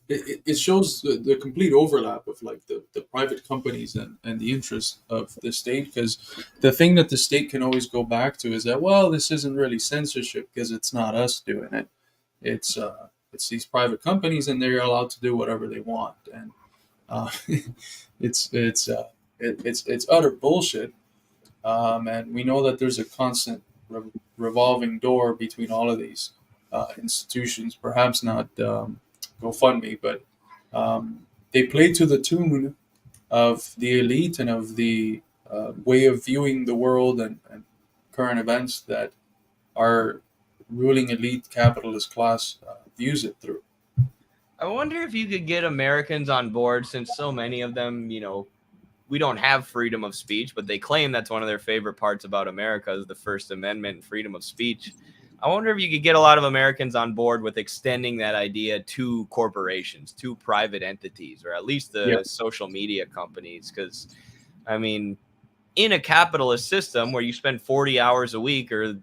it shows the complete overlap of like the private companies and the interests of the state, because the thing that the state can always go back to is that, well, this isn't really censorship because it's not us doing it. It's these private companies, and they're allowed to do whatever they want, and uh, it's utter bullshit. And we know that there's a constant revolving door between all of these institutions. Perhaps not GoFundMe, but they play to the tune of the elite and of the way of viewing the world and current events that our ruling elite capitalist class views it through. I wonder if you could get Americans on board, since so many of them, we don't have freedom of speech, but they claim that's one of their favorite parts about America is the First Amendment and freedom of speech. I wonder if you could get a lot of Americans on board with extending that idea to corporations, to private entities, or at least the Yep. social media companies. Because, I mean, in a capitalist system where you spend 40 hours a week, or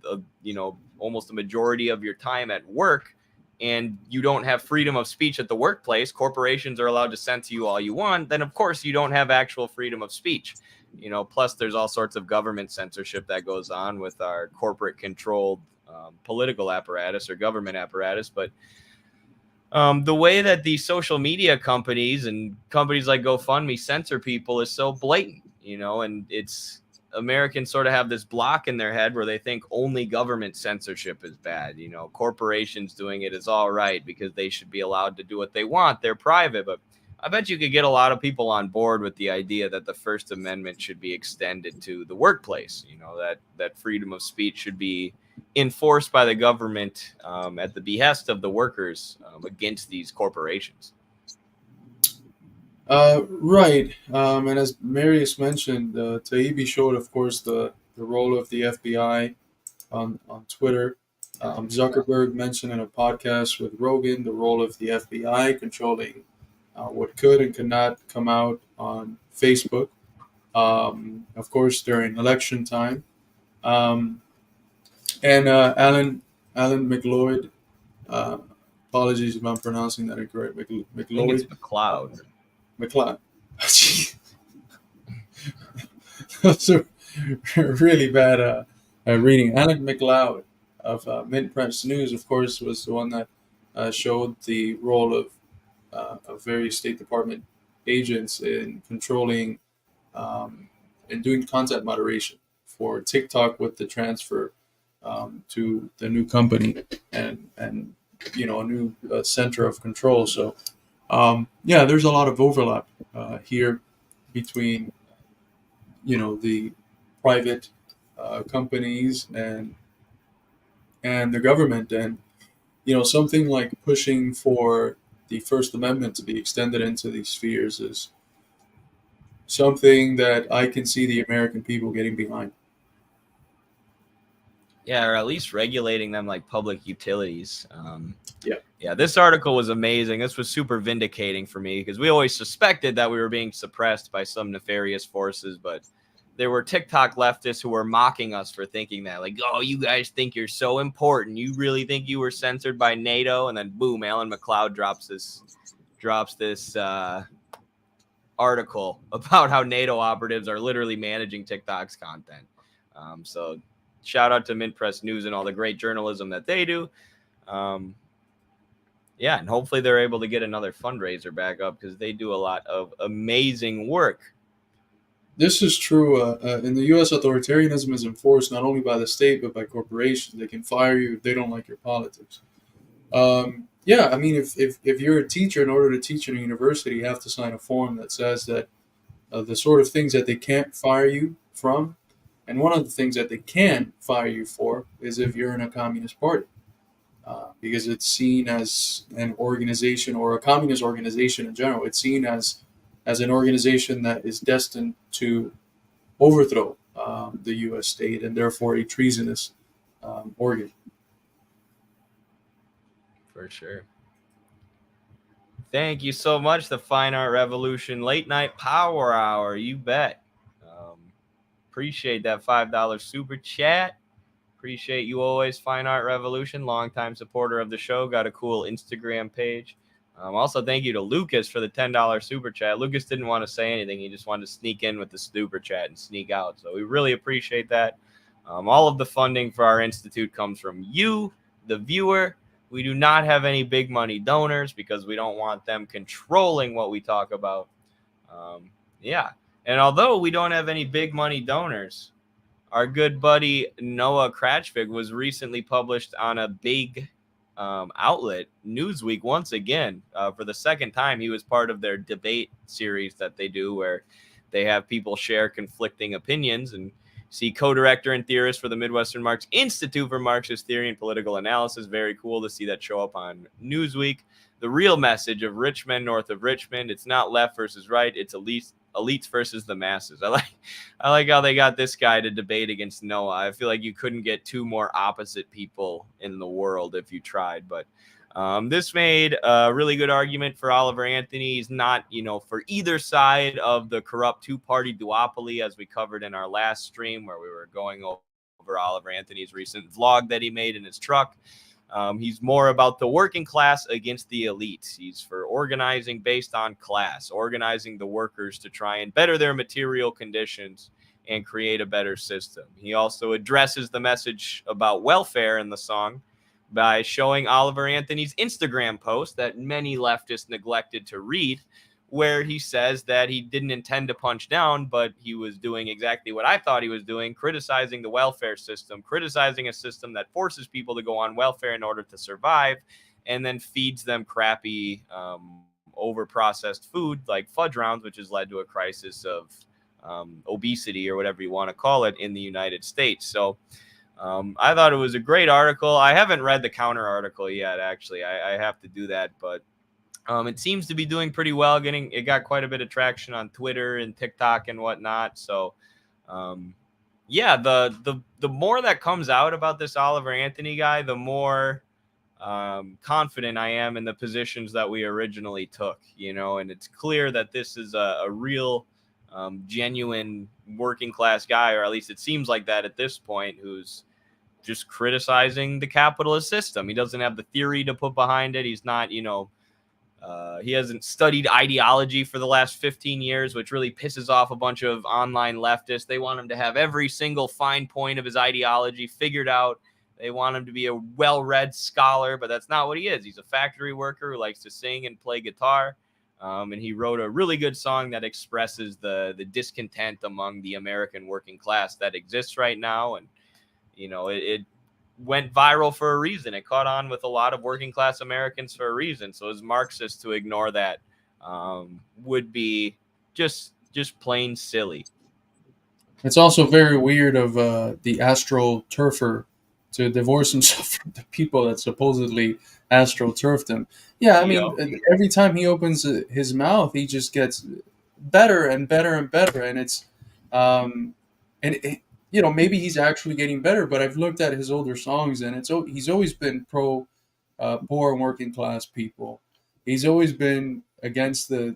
almost a majority of your time at work, and you don't have freedom of speech at the workplace, corporations are allowed to censor you all you want, then of course you don't have actual freedom of speech. Plus there's all sorts of government censorship that goes on with our corporate controlled political apparatus or government apparatus. But the way that these social media companies and companies like GoFundMe censor people is so blatant, and it's Americans sort of have this block in their head where they think only government censorship is bad. Corporations doing it is all right because they should be allowed to do what they want. They're private. But I bet you could get a lot of people on board with the idea that the First Amendment should be extended to the workplace, that freedom of speech should be enforced by the government at the behest of the workers against these corporations. Right. And as Marius mentioned, Taibbi showed, of course, the role of the FBI on Twitter. Zuckerberg mentioned in a podcast with Rogan the role of the FBI controlling what could and could not come out on Facebook. Of course, during election time. And Alan McLeod, apologies if I'm pronouncing that incorrect, I think it's McLeod. McLeod. McLeod. Those are really bad reading. Alan McLeod of Mint Press News, of course, was the one that showed the role of various State Department agents in controlling and doing content moderation for TikTok with the transfer to the new company and a new center of control. So there's a lot of overlap here between the private companies and the government, and something like pushing for the First Amendment to be extended into these spheres is something that I can see the American people getting behind. Yeah, or at least regulating them like public utilities. Yeah. Yeah, this article was amazing. This was super vindicating for me because we always suspected that we were being suppressed by some nefarious forces, but there were TikTok leftists who were mocking us for thinking that, like, oh, you guys think you're so important. You really think you were censored by NATO? And then boom, Alan McLeod drops this article about how NATO operatives are literally managing TikTok's content. So shout out to Mint Press News and all the great journalism that they do. And hopefully they're able to get another fundraiser back up because they do a lot of amazing work. This is true. In the U.S., authoritarianism is enforced not only by the state but by corporations. They can fire you if they don't like your politics. I mean, if you're a teacher, in order to teach in a university, you have to sign a form that says that the sort of things that they can't fire you from, and one of the things that they can fire you for is if you're in a communist party. because it's seen as an organization, or a communist organization in general. It's seen as an organization that is destined to overthrow the U.S. state, and therefore a treasonous organ. For sure. Thank you so much, the Fine Art Revolution Late Night Power Hour. You bet. Appreciate that $5 super chat. Appreciate you always, Fine Art Revolution, longtime supporter of the show. Got a cool Instagram page. Also, thank you to Lucas for the $10 super chat. Lucas didn't want to say anything. He just wanted to sneak in with the super chat and sneak out. So we really appreciate that. All of the funding for our institute comes from you, the viewer. We do not have any big money donors because we don't want them controlling what we talk about. Yeah. And although we don't have any big money donors, our good buddy Noah Kratchvig was recently published on a big outlet, Newsweek, once again. For the second time, he was part of their debate series that they do, where they have people share conflicting opinions. And see, co-director and theorist for the Midwestern Marx Institute for Marxist Theory and Political Analysis. Very cool to see that show up on Newsweek. The real message of rich men north of Richmond. It's not left versus right. It's elites versus the masses. I like how they got this guy to debate against Noah. I feel like you couldn't get two more opposite people in the world if you tried. But this made a really good argument for Oliver Anthony. He's not, for either side of the corrupt two-party duopoly, as we covered in our last stream where we were going over Oliver Anthony's recent vlog that he made in his truck. He's more about the working class against the elites. He's for organizing based on class, organizing the workers to try and better their material conditions and create a better system. He also addresses the message about welfare in the song by showing Oliver Anthony's Instagram post that many leftists neglected to read, where he says that he didn't intend to punch down, but he was doing exactly what I thought he was doing, criticizing the welfare system, criticizing a system that forces people to go on welfare in order to survive, and then feeds them crappy, over-processed food like fudge rounds, which has led to a crisis of obesity, or whatever you want to call it, in the United States. So I thought it was a great article. I haven't read the counter article yet, actually. I have to do that, but it seems to be doing pretty well. It got quite a bit of traction on Twitter and TikTok and whatnot. So, yeah, the more that comes out about this Oliver Anthony guy, the more confident I am in the positions that we originally took. And it's clear that this is a real, genuine working class guy, or at least it seems like that at this point, who's just criticizing the capitalist system. He doesn't have the theory to put behind it. He's not, he hasn't studied ideology for the last 15 years, which really pisses off a bunch of online leftists. They want him to have every single fine point of his ideology figured out. They want him to be a well-read scholar, but that's not what he is. He's a factory worker who likes to sing and play guitar. And he wrote a really good song that expresses the discontent among the American working class that exists right now. And, it went viral for a reason. It caught on with a lot of working class Americans for a reason. So as Marxists, to ignore that would be just plain silly. It's also very weird of the astroturfer to divorce himself from the people that supposedly astroturfed him. Yeah, I mean, every time he opens his mouth, he just gets better and better and better. And it's, maybe he's actually getting better, but I've looked at his older songs, and he's always been pro poor and working class people. He's always been against the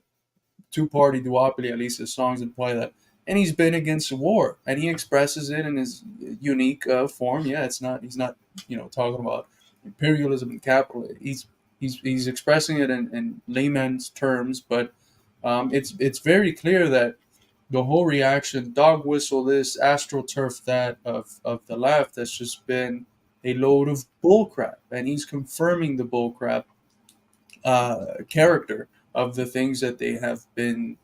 two-party duopoly, at least his songs imply that. And he's been against war, and he expresses it in his unique form. Yeah, he's not talking about imperialism and capitalism. He's expressing it in layman's terms, but it's very clear that the whole reaction, dog whistle this, astroturf that of the left, has just been a load of bullcrap, and he's confirming the bullcrap character of the things that they have been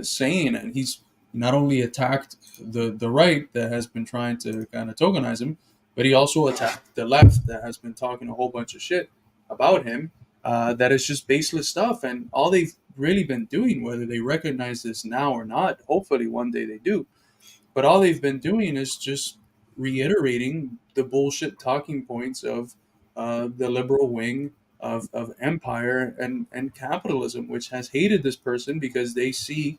saying, and he's not only attacked the right that has been trying to kind of tokenize him, but he also attacked the left that has been talking a whole bunch of shit about him that is just baseless stuff. And all they've really been doing, whether they recognize this now or not, hopefully one day they do, but all they've been doing is just reiterating the bullshit talking points of the liberal wing of empire and capitalism, which has hated this person because they see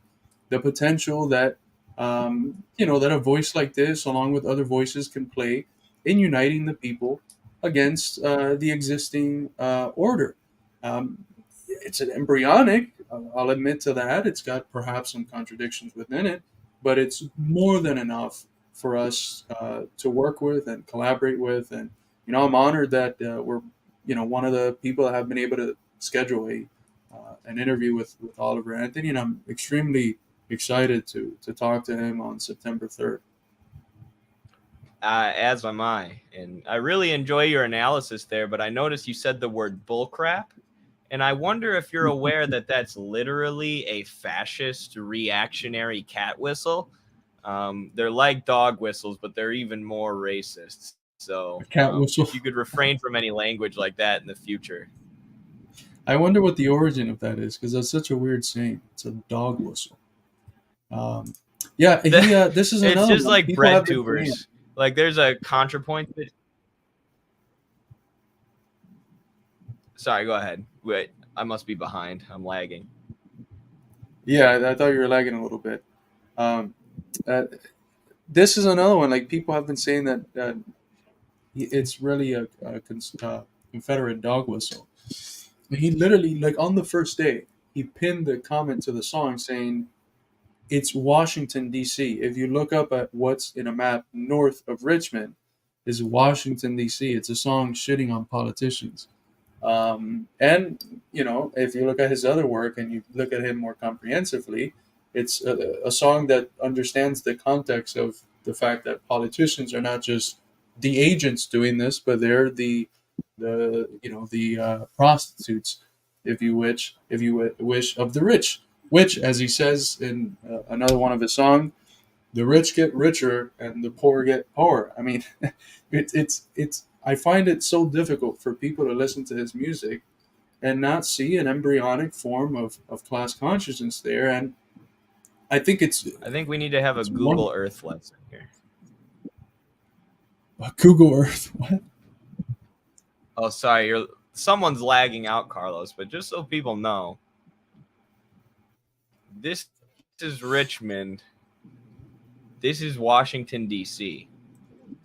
the potential that that a voice like this, along with other voices, can play in uniting the people against the existing order. It's an embryonic. I'll admit to that. It's got perhaps some contradictions within it, but it's more than enough for us to work with and collaborate with. And I'm honored that we're one of the people that have been able to schedule an interview with Oliver Anthony, and I'm extremely excited to talk to him on September 3rd. As am I, and I really enjoy your analysis there. But I noticed you said the word bullcrap, and I wonder if you're aware that that's literally a fascist reactionary cat whistle. They're like dog whistles, but they're even more racist. So cat whistle. If you could refrain from any language like that in the future. I wonder what the origin of that is, because that's such a weird saying. It's a dog whistle. This is another. It's just one. like People bread tubers. Like there's a ContraPoint. Sorry, go ahead. Wait, I must be behind. I'm lagging. Yeah, I thought you were lagging a little bit. This is another one. Like people have been saying that it's really a Confederate dog whistle. He literally, like on the first day, he pinned the comment to the song saying, "It's Washington, D.C. If you look up at what's in a map north of Richmond, is Washington, D.C. It's a song shitting on politicians." And, if you look at his other work and you look at him more comprehensively, it's a song that understands the context of the fact that politicians are not just the agents doing this, but they're the prostitutes, if you wish, of the rich. Which, as he says in another one of his songs, the rich get richer and the poor get poorer. I mean, it's. I find it so difficult for people to listen to his music and not see an embryonic form of class consciousness there. And I think we need to have a Google Earth lesson here. Google Earth? What? Oh, sorry. Someone's lagging out, Carlos, but just so people know, this is Richmond. This is Washington, D.C.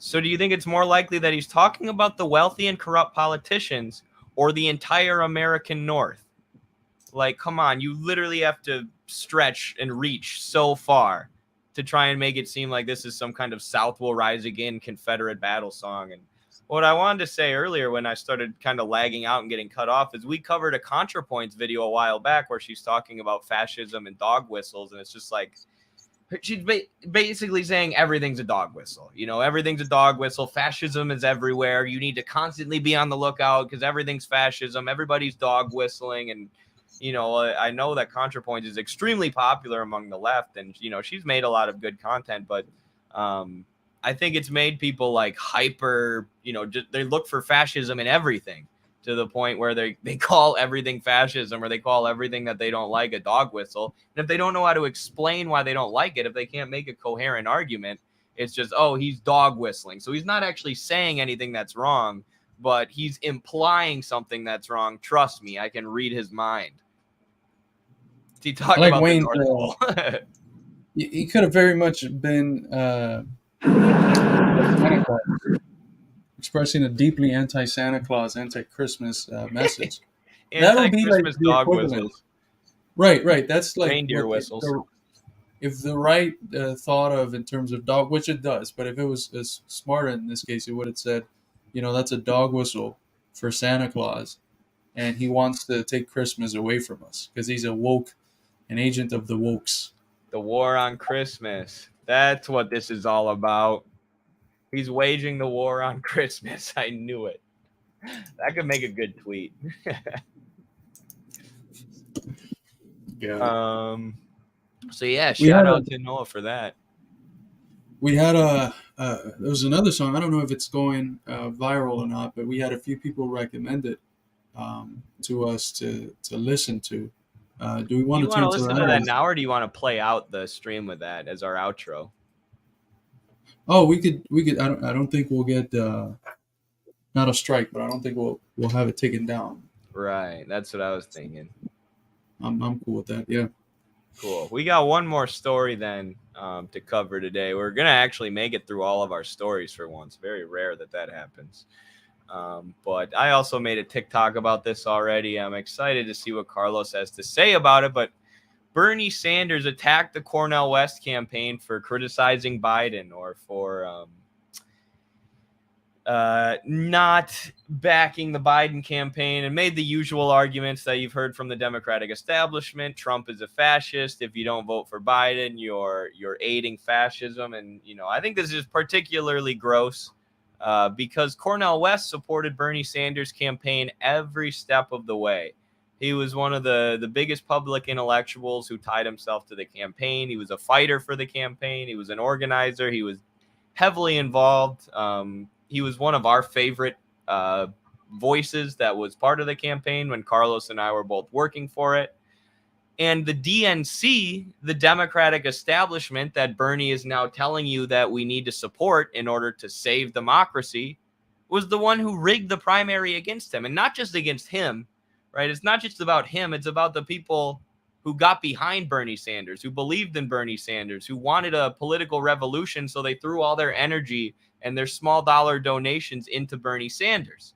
So do you think it's more likely that he's talking about the wealthy and corrupt politicians or the entire American North? Like, come on, you literally have to stretch and reach so far to try and make it seem like this is some kind of South will rise again Confederate battle song. And what I wanted to say earlier when I started kind of lagging out and getting cut off is we covered a ContraPoints video a while back where she's talking about fascism and dog whistles. And it's just like, she's basically saying everything's a dog whistle. Everything's a dog whistle. Fascism is everywhere. You need to constantly be on the lookout because everything's fascism. Everybody's dog whistling. And, I know that ContraPoints is extremely popular among the left. And, she's made a lot of good content. But I think it's made people like hyper, they look for fascism in everything to the point where they call everything fascism or they call everything that they don't like a dog whistle. And if they don't know how to explain why they don't like it, if they can't make a coherent argument, it's just, oh, he's dog whistling. So he's not actually saying anything that's wrong, but he's implying something that's wrong. Trust me, I can read his mind. He talked about Wayne. He could have very much been expressing a deeply anti-Santa Claus, anti-Christmas message. That'll be like dog whistles. Right. That's like reindeer whistles. If the right thought of in terms of dog, which it does, but if it was as smart in this case, it would have said, that's a dog whistle for Santa Claus, and he wants to take Christmas away from us because he's an agent of the wokes. The war on Christmas. That's what this is all about. He's waging the war on Christmas. I knew it. That could make a good tweet. Yeah. So yeah, shout out to Noah for that. We had there was another song. I don't know if it's going viral or not, but we had a few people recommend it to us to listen to. Do we want to listen to that now, or do you want to play out the stream with that as our outro? Oh, we could. I don't think we'll get not a strike, but I don't think we'll have it taken down. Right. That's what I was thinking. I'm cool with that. Yeah. Cool. We got one more story then to cover today. We're going to actually make it through all of our stories for once. Very rare that happens. But I also made a TikTok about this already. I'm excited to see what Carlos has to say about it. But Bernie Sanders attacked the Cornell West campaign for criticizing Biden or for not backing the Biden campaign, and made the usual arguments that you've heard from the Democratic establishment. Trump is a fascist. If you don't vote for Biden, you're aiding fascism. And, I think this is particularly gross because Cornell West supported Bernie Sanders' campaign every step of the way. He was one of the biggest public intellectuals who tied himself to the campaign. He was a fighter for the campaign. He was an organizer. He was heavily involved. He was one of our favorite voices that was part of the campaign when Carlos and I were both working for it. And the DNC, the Democratic establishment that Bernie is now telling you that we need to support in order to save democracy, was the one who rigged the primary against him. And not just against him, right? It's not just about him. It's about the people who got behind Bernie Sanders, who believed in Bernie Sanders, who wanted a political revolution. So they threw all their energy and their small dollar donations into Bernie Sanders.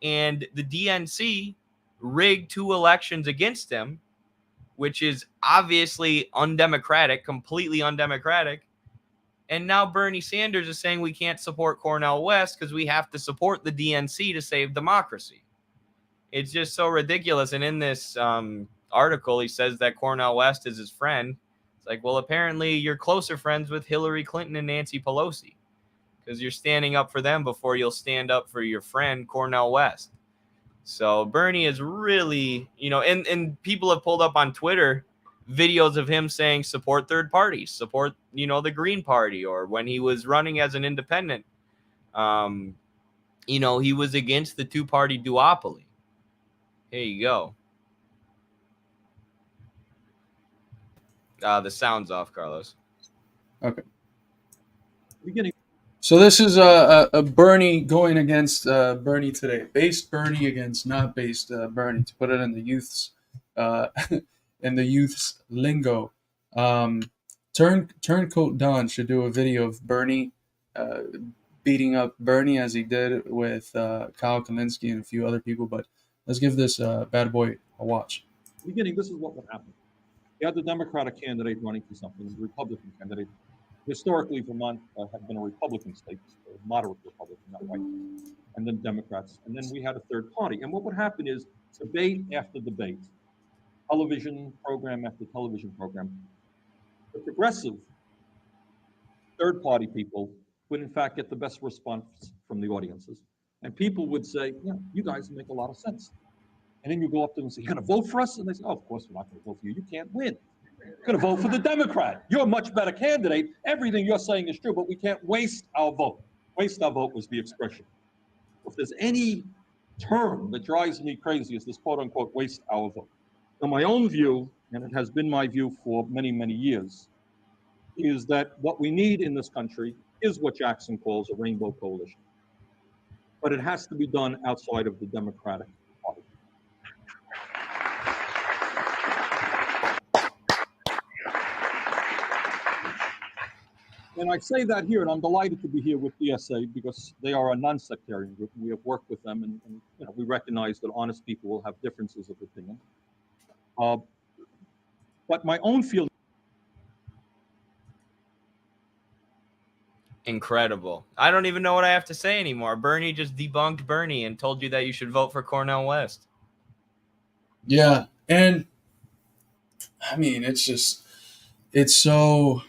And the DNC rigged 2 elections against him, which is obviously undemocratic, completely undemocratic. And now Bernie Sanders is saying we can't support Cornell West because we have to support the DNC to save democracy. It's just so ridiculous. And in this article, he says that Cornell West is his friend. It's like, well, apparently you're closer friends with Hillary Clinton and Nancy Pelosi because you're standing up for them before you'll stand up for your friend Cornell West. So Bernie is really, and people have pulled up on Twitter videos of him saying support third parties, support, the Green Party, or when he was running as an independent, he was against the 2-party duopoly. Here you go. The sound's off, Carlos. Okay. So this is a Bernie going against Bernie today. Based Bernie against not based Bernie, to put it in the youth's lingo. Turncoat Don should do a video of Bernie beating up Bernie as he did with Kyle Kalinske and a few other people. But let's give this bad boy a watch. Beginning, this is what would happen. You had the Democratic candidate running for something, the Republican candidate. Historically, Vermont had been a Republican state, a moderate Republican, not white, and then Democrats. And then we had a third party. And what would happen is debate after debate, television program after television program, the progressive third party people would in fact get the best response from the audiences. And people would say, yeah, you guys make a lot of sense. And then you go up to them and say, you're going to vote for us? And they say, oh, of course we're not going to vote for you. You can't win. You're going to vote for the Democrat. You're a much better candidate. Everything you're saying is true, but we can't waste our vote. Waste our vote was the expression. If there's any term that drives me crazy, is this quote unquote waste our vote. Now, my own view, and it has been my view for many, many years, is that what we need in this country is what Jackson calls a rainbow coalition. But it has to be done outside of the Democratic Party. And I say that here, and I'm delighted to be here with DSA because they are a non-sectarian group. And we have worked with them, and we recognize that honest people will have differences of opinion. But my own feeling. Incredible. I don't even know what I have to say anymore. Bernie just debunked Bernie and told you that you should vote for Cornell West. Yeah, and I mean, it's so,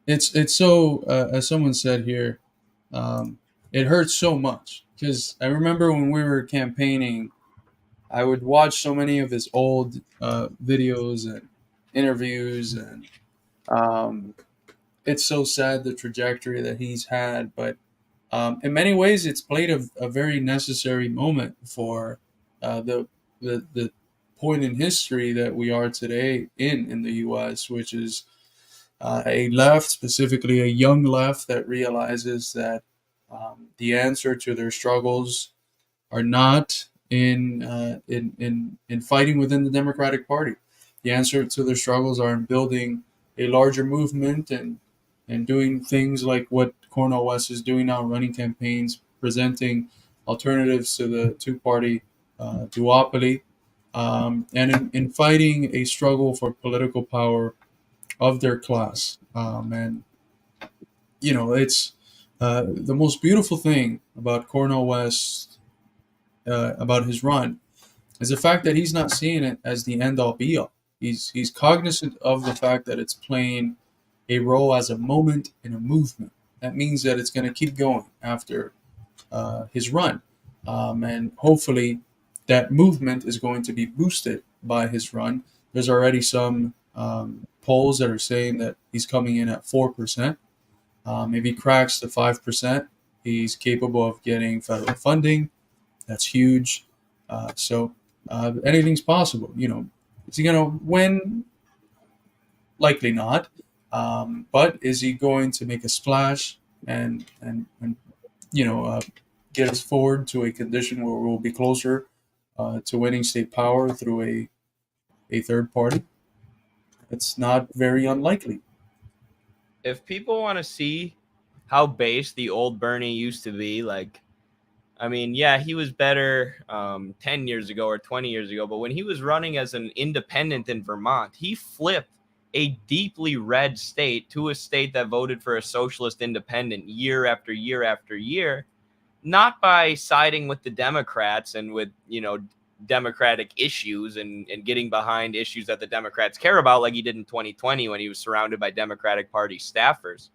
as someone said here, it hurts so much because I remember when we were campaigning, I would watch so many of his old videos and interviews, and it's so sad the trajectory that he's had. But in many ways, it's played a very necessary moment for the point in history that we are today in the U.S., which is a left, specifically a young left, that realizes that the answer to their struggles are not in fighting within the Democratic Party. The answer to their struggles are in building a larger movement and doing things like what Cornell West is doing now, running campaigns, presenting alternatives to the two-party duopoly, and in fighting a struggle for political power of their class. And it's the most beautiful thing about Cornell West, about his run, is the fact that he's not seeing it as the end all be all. He's cognizant of the fact that it's playing a role as a moment in a movement. That means that it's going to keep going after his run, and hopefully that movement is going to be boosted by his run. There's already some polls that are saying that he's coming in at 4%. If he cracks the 5%, he's capable of getting federal funding. That's huge. So anything's possible. Is he going to win? Likely not. But is he going to make a splash and get us forward to a condition where we'll be closer to winning state power through a third party? It's not very unlikely. If people want to see how base the old Bernie used to be, he was better 10 years ago or 20 years ago, but when he was running as an independent in Vermont, he flipped a deeply red state to a state that voted for a socialist independent year after year after year, not by siding with the Democrats and with, Democratic issues and getting behind issues that the Democrats care about, like he did in 2020 when he was surrounded by Democratic Party staffers.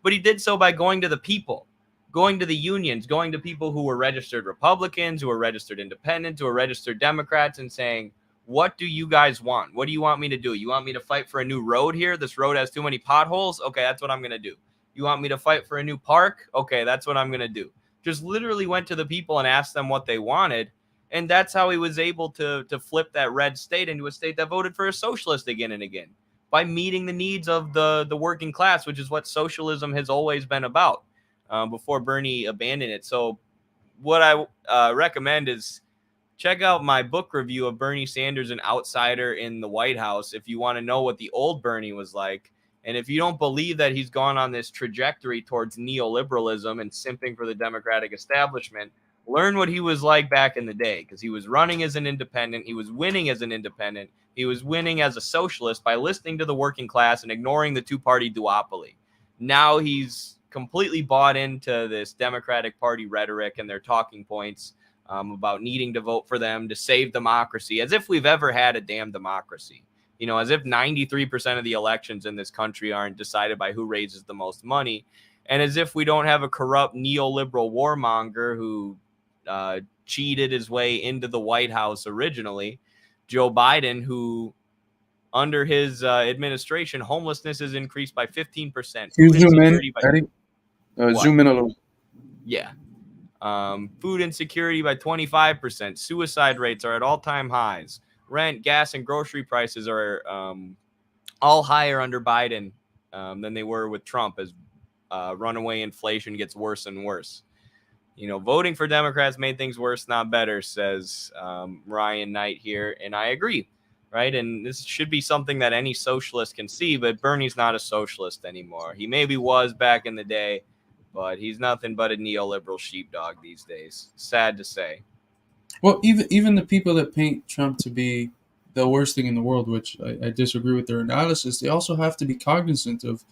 But he did so by going to the people, going to the unions, going to people who were registered Republicans, who were registered independents, who were registered Democrats, and saying, what do you guys want? What do you want me to do? You want me to fight for a new road here? This road has too many potholes? Okay, that's what I'm going to do. You want me to fight for a new park? Okay, that's what I'm going to do. Just literally went to the people and asked them what they wanted. And that's how he was able to flip that red state into a state that voted for a socialist again and again, by meeting the needs of the working class, which is what socialism has always been about, before Bernie abandoned it. So what I recommend is check out my book review of Bernie Sanders, an outsider in the White House, if you want to know what the old Bernie was like. And if you don't believe that he's gone on this trajectory towards neoliberalism and simping for the Democratic establishment, learn what he was like back in the day, because he was running as an independent. He was winning as an independent. He was winning as a socialist by listening to the working class and ignoring the two-party duopoly. Now he's completely bought into this Democratic Party rhetoric and their talking points about needing to vote for them to save democracy, as if we've ever had a damn democracy. As if 93% of the elections in this country aren't decided by who raises the most money, and as if we don't have a corrupt neoliberal warmonger who cheated his way into the White House originally, Joe Biden, who under his administration, homelessness has increased by 15%. You zoom in, Eddie. Zoom in a little. Yeah. Food insecurity by 25%. Suicide rates are at all-time highs. Rent, gas, and grocery prices are all higher under Biden than they were with Trump, as runaway inflation gets worse and worse. Voting for Democrats made things worse, not better, says Ryan Knight here. And I agree, right? And this should be something that any socialist can see, but Bernie's not a socialist anymore. He maybe was back in the day, but he's nothing but a neoliberal sheepdog these days. Sad to say. Well, even the people that paint Trump to be the worst thing in the world, which I disagree with their analysis, they also have to be cognizant of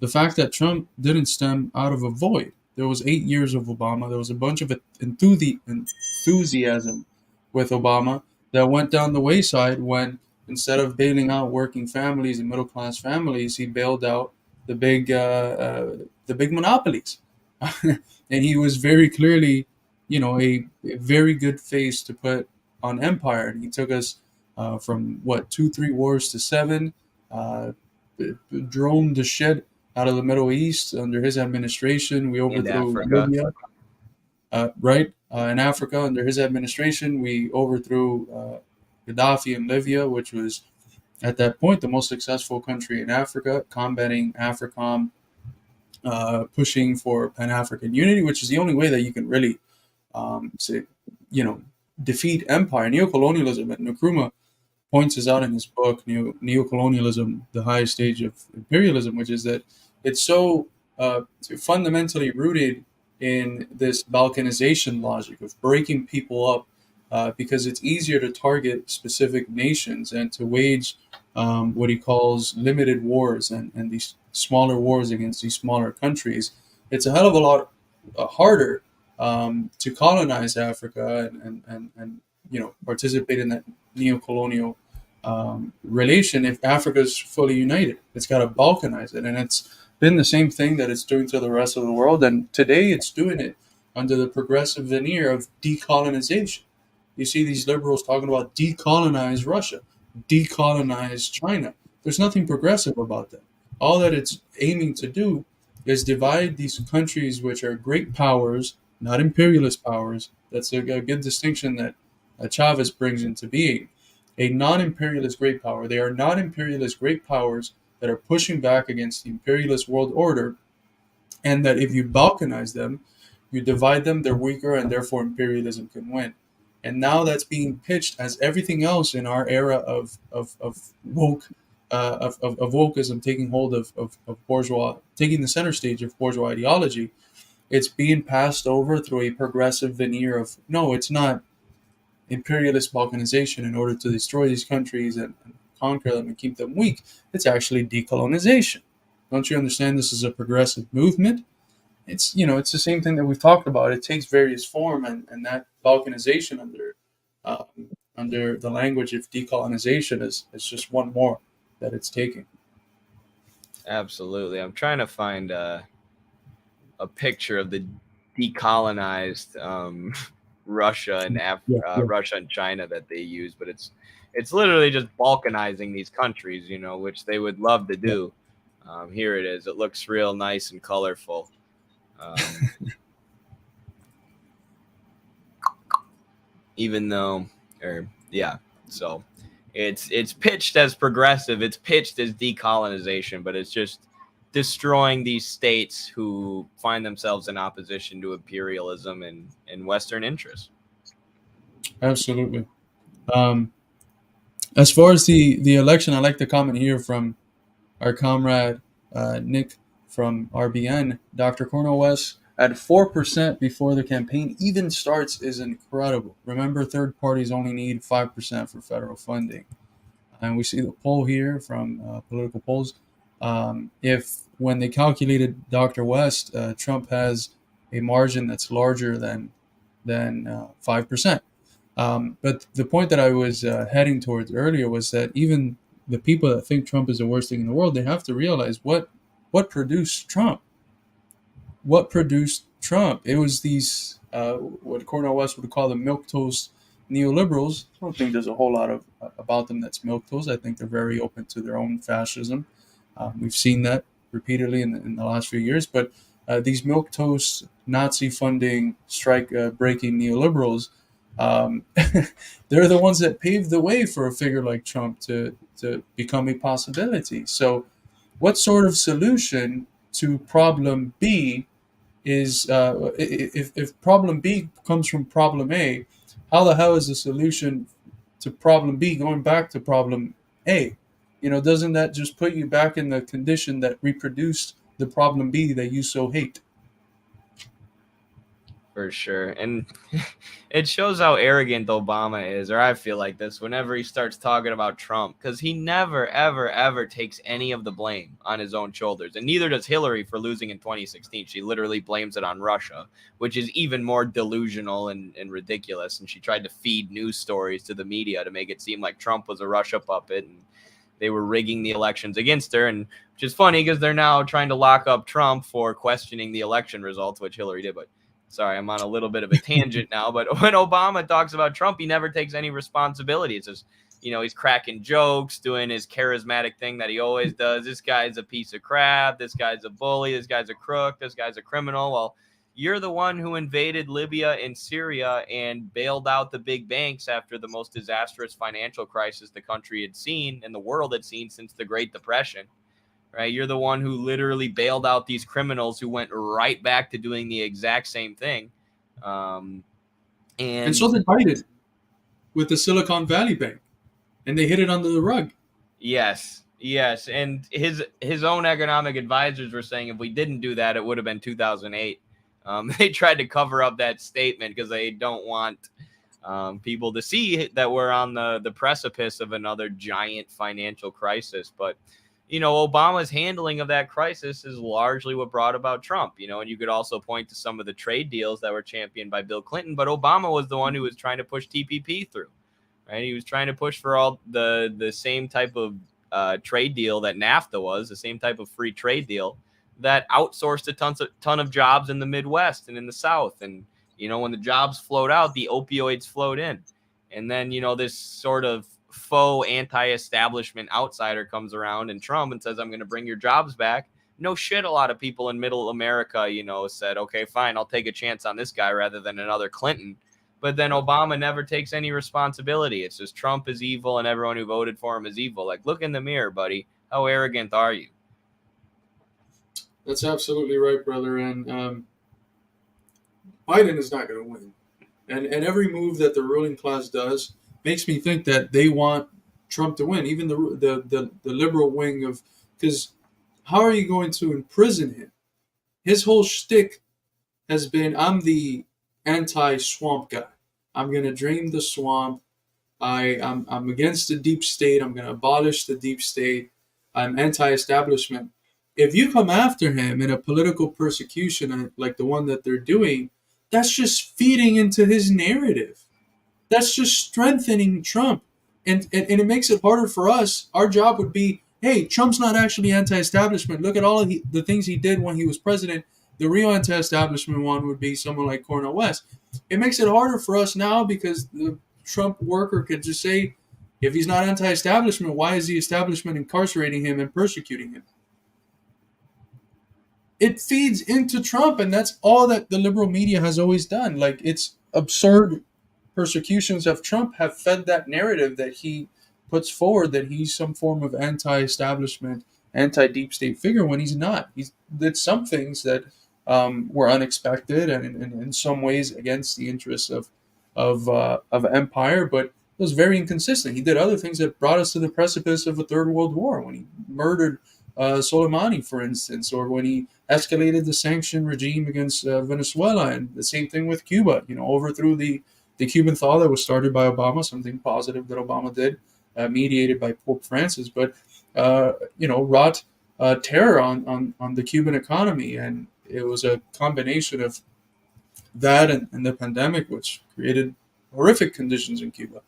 the fact that Trump didn't stem out of a void. There was 8 years of Obama. There was a bunch of enthusiasm with Obama that went down the wayside when, instead of bailing out working families and middle-class families, he bailed out the big monopolies. And he was very clearly, a very good face to put on empire. And he took us from 2-3 wars to 7, droned the shit out of the Middle East under his administration. We overthrew Libya, in Africa under his administration. We overthrew Gaddafi in Libya, which was at that point the most successful country in Africa, combating AFRICOM, pushing for Pan-African unity, which is the only way that you can really defeat empire. Neocolonialism, and Nkrumah points this out in his book, Neocolonialism, the highest stage of imperialism, which is that it's so fundamentally rooted in this balkanization logic of breaking people up, because it's easier to target specific nations and to wage what he calls limited wars and these smaller wars against these smaller countries. It's a hell of a lot harder to colonize Africa and participate in that neo-colonial relation if Africa is fully united. It's got to balkanize it, and it's been the same thing that it's doing to the rest of the world. And today it's doing it under the progressive veneer of decolonization. You see these liberals talking about decolonize Russia, decolonize China. There's nothing progressive about that. All that it's aiming to do is divide these countries, which are great powers, not imperialist powers. That's a good distinction that Chavez brings into being. A non-imperialist great power. They are not imperialist great powers that are pushing back against the imperialist world order, and that if you balkanize them, you divide them, they're weaker, and therefore imperialism can win. And now that's being pitched as everything else in our era of woke, of wokeism taking hold of bourgeois, taking the center stage of bourgeois ideology. It's being passed over through a progressive veneer of, no, it's not imperialist balkanization in order to destroy these countries and conquer them and keep them weak. It's actually decolonization. Don't you understand this is a progressive movement? It's it's the same thing that we've talked about. It takes various form, and that balkanization under the language of decolonization is just one more that it's taking. Absolutely. I'm trying to find a picture of the decolonized Russia and Russia and China that they use, but it's literally just balkanizing these countries, which they would love to do. Here it is. It looks real nice and colorful. Even though, so it's pitched as progressive, it's pitched as decolonization, but it's just destroying these states who find themselves in opposition to imperialism and Western interests. Absolutely. As far as the election, I like the comment here from our comrade Nick from RBN. Dr. Cornell West at 4% before the campaign even starts is incredible. Remember, third parties only need 5% for federal funding. And we see the poll here from political polls. If when they calculated Dr. West, Trump has a margin that's larger than 5%. But the point that I was heading towards earlier was that even the people that think Trump is the worst thing in the world, they have to realize what produced Trump. What produced Trump? It was these, what Cornell West would call the milquetoast neoliberals. I don't think there's a whole lot about them that's milquetoast. I think they're very open to their own fascism. We've seen that repeatedly in the last few years. But these milquetoast, Nazi-funding, strike-breaking neoliberals, they're the ones that paved the way for a figure like Trump to become a possibility. So what sort of solution to problem B is, if problem B comes from problem A, how the hell is the solution to problem B going back to problem A? Doesn't that just put you back in the condition that reproduced the problem B that you so hate? For sure. And it shows how arrogant Obama is, or I feel like this whenever he starts talking about Trump, because he never, ever, ever takes any of the blame on his own shoulders. And neither does Hillary for losing in 2016. She literally blames it on Russia, which is even more delusional and ridiculous. And she tried to feed news stories to the media to make it seem like Trump was a Russia puppet and they were rigging the elections against her. And which is funny because they're now trying to lock up Trump for questioning the election results, which Hillary did. But sorry, I'm on a little bit of a tangent now, but when Obama talks about Trump, he never takes any responsibility. It's just, he's cracking jokes, doing his charismatic thing that he always does. This guy's a piece of crap. This guy's a bully. This guy's a crook. This guy's a criminal. Well, you're the one who invaded Libya and Syria and bailed out the big banks after the most disastrous financial crisis the country had seen and the world had seen since the Great Depression. Right? You're the one who literally bailed out these criminals who went right back to doing the exact same thing. And so did Biden with the Silicon Valley Bank, and they hid it under the rug. Yes. And his own economic advisors were saying if we didn't do that, it would have been 2008. They tried to cover up that statement because they don't want people to see that we're on the precipice of another giant financial crisis. But, Obama's handling of that crisis is largely what brought about Trump, and you could also point to some of the trade deals that were championed by Bill Clinton. But Obama was the one who was trying to push TPP through. Right? He was trying to push for all the same type of trade deal that NAFTA was, the same type of free trade deal that outsourced a ton of jobs in the Midwest and in the South. And, when the jobs flowed out, the opioids flowed in. And then, this sort of faux anti-establishment outsider comes around and Trump and says, I'm going to bring your jobs back. No shit. A lot of people in middle America, said, okay, fine, I'll take a chance on this guy rather than another Clinton. But then Obama never takes any responsibility. It's just Trump is evil and everyone who voted for him is evil. Like, look in the mirror, buddy. How arrogant are you? That's absolutely right, brother. And Biden is not going to win. And every move that the ruling class does makes me think that they want Trump to win. Even the liberal wing of, because how are you going to imprison him? His whole shtick has been, I'm the anti-swamp guy. I'm going to drain the swamp. I'm against the deep state. I'm going to abolish the deep state. I'm anti-establishment. If you come after him in a political persecution like the one that they're doing, that's just feeding into his narrative. That's just strengthening Trump. And it makes it harder for us. Our job would be, hey, Trump's not actually anti-establishment. Look at all of the things he did when he was president. The real anti-establishment one would be someone like Cornell West. It makes it harder for us now because the Trump worker could just say, if he's not anti-establishment, why is the establishment incarcerating him and persecuting him? It feeds into Trump, and that's all that the liberal media has always done. Like, it's absurd persecutions of Trump have fed that narrative that he puts forward, that he's some form of anti-establishment, anti-deep state figure, when he's not. He did some things that were unexpected and in some ways against the interests of empire, but it was very inconsistent. He did other things that brought us to the precipice of a third world war, when he murdered Soleimani, for instance, or when he escalated the sanction regime against Venezuela, and the same thing with Cuba. Overthrew the Cuban thaw that was started by Obama, something positive that Obama did, mediated by Pope Francis, but wrought terror on the Cuban economy, and it was a combination of that and the pandemic, which created horrific conditions in Cuba.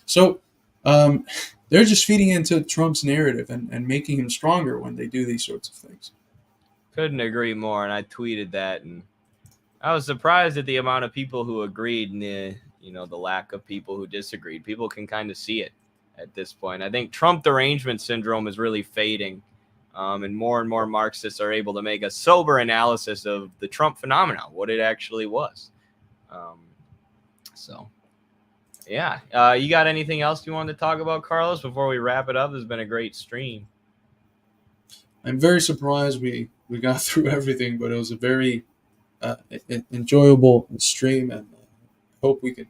So they're just feeding into Trump's narrative and making him stronger when they do these sorts of things. Couldn't agree more. And I tweeted that, and I was surprised at the amount of people who agreed and the lack of people who disagreed. People can kind of see it at this point. I think Trump derangement syndrome is really fading. And more Marxists are able to make a sober analysis of the Trump phenomenon, what it actually was. Yeah. You got anything else you wanted to talk about, Carlos, before we wrap it up? This has been a great stream. I'm very surprised we got through everything, but it was a very enjoyable stream, and hope we can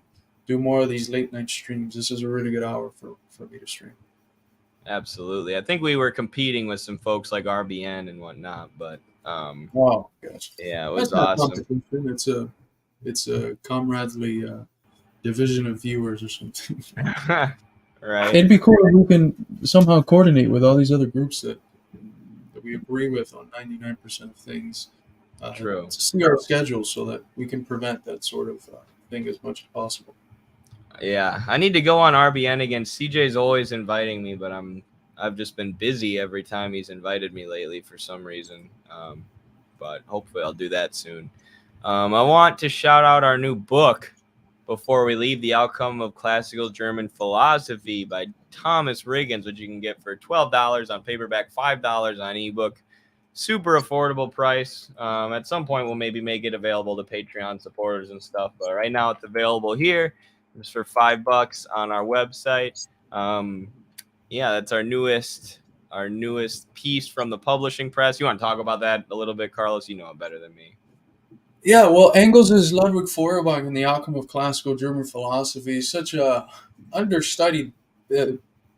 do more of these late night streams. This is a really good hour for me to stream. Absolutely. I think we were competing with some folks like RBN and whatnot, but wow, gosh. Yeah, it was awesome. It's a comradely division of viewers or something. Right. It'd be cool if we can somehow coordinate with all these other groups that we agree with on 99% of things. True. To see our schedule so that we can prevent that sort of thing as much as possible. Yeah, I need to go on RBN again. CJ's always inviting me, but I've just been busy every time he's invited me lately for some reason. But hopefully I'll do that soon. I want to shout out our new book before we leave, The Outcome of Classical German Philosophy by Thomas Riggins, which you can get for $12 on paperback, $5 on ebook. Super affordable price. At some point, we'll maybe make it available to Patreon supporters and stuff. But right now, it's available here. It's for $5 on our website. Yeah, that's our newest piece from the publishing press. You want to talk about that a little bit, Carlos? You know it better than me. Yeah, well, Engels' Ludwig Feuerbach and the Outcome of Classical German Philosophy is such a understudied uh,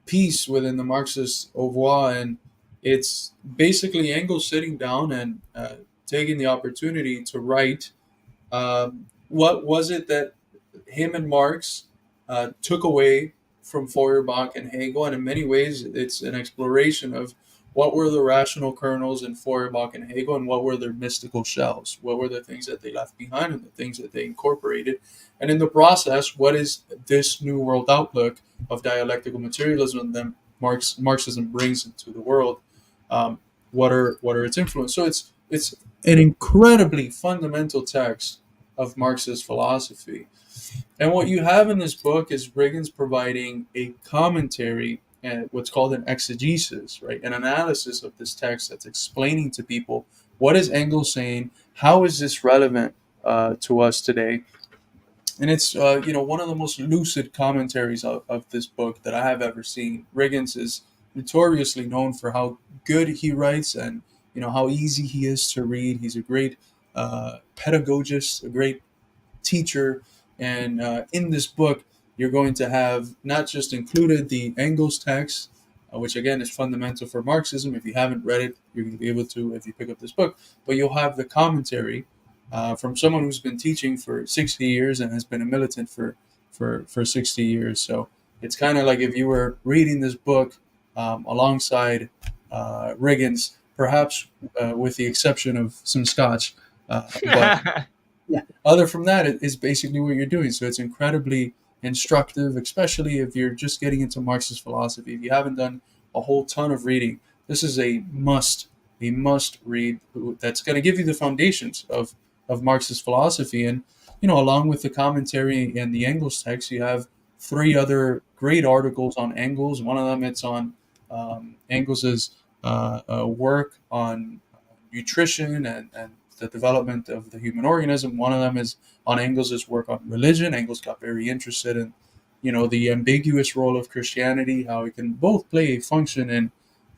piece within the Marxist oeuvre, and it's basically Engels sitting down and taking the opportunity to write what was it that him and Marx took away from Feuerbach and Hegel, and in many ways, it's an exploration of what were the rational kernels in Feuerbach and Hegel, and what were their mystical shells. What were the things that they left behind, and the things that they incorporated, and in the process, what is this new world outlook of dialectical materialism that Marxism brings into the world? Um, what are its influence? So it's an incredibly fundamental text of Marxist philosophy. And what you have in this book is Reagan's providing a commentary and what's called an exegesis, right? An analysis of this text that's explaining to people what is Engels saying, how is this relevant to us today, and it's one of the most lucid commentaries of this book that I have ever seen. Riggins is notoriously known for how good he writes and how easy he is to read. He's a great pedagogist, a great teacher, and in this book you're going to have not just included the Engels text, which again is fundamental for Marxism. If you haven't read it, you're going to be able to if you pick up this book, but you'll have the commentary from someone who's been teaching for 60 years and has been a militant for 60 years. So it's kind of like if you were reading this book alongside Riggins, perhaps with the exception of some scotch. But yeah, other from that, it is basically what you're doing. So it's incredibly instructive, especially if you're just getting into Marxist philosophy. If you haven't done a whole ton of reading, this is a must read that's going to give you the foundations of Marxist philosophy. And along with the commentary and the Engels text, you have three other great articles on Engels. One of them, it's on Engels's work on nutrition and the development of the human organism. One of them is on Engels's work on religion. Engels got very interested in the ambiguous role of Christianity, how it can both play a function in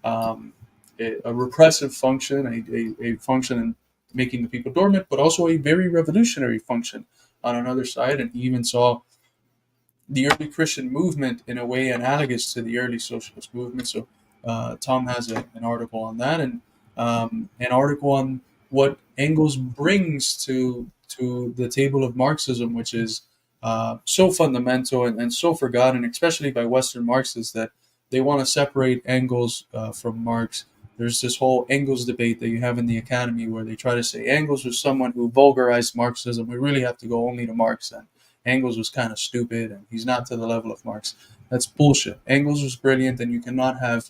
a repressive function, a function in making the people dormant, but also a very revolutionary function on another side. And he even saw the early Christian movement in a way analogous to the early socialist movement. So Tom has an article on that, and an article on what Engels brings to the table of Marxism, which is so fundamental and so forgotten, especially by Western Marxists, that they want to separate Engels from Marx. There's this whole Engels debate that you have in the academy where they try to say Engels was someone who vulgarized Marxism. We really have to go only to Marx, and Engels was kind of stupid and he's not to the level of Marx. That's bullshit. Engels was brilliant, and you cannot have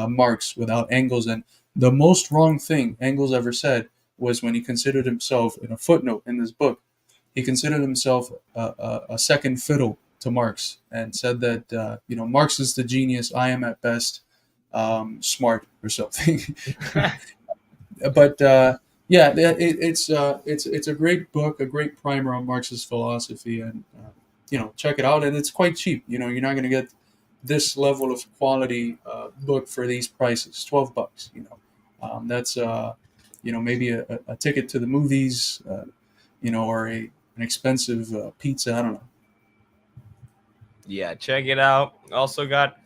Marx without Engels. And the most wrong thing Engels ever said was when he considered himself, in a footnote in this book, he considered himself a second fiddle to Marx, and said that Marx is the genius, I am at best smart or something. But yeah, it's a great book, a great primer on Marxist philosophy, and check it out. And it's quite cheap. You're not going to get this level of quality book for these prices. $12. That's maybe a ticket to the movies, or an expensive pizza. I don't know. Yeah, check it out. Also got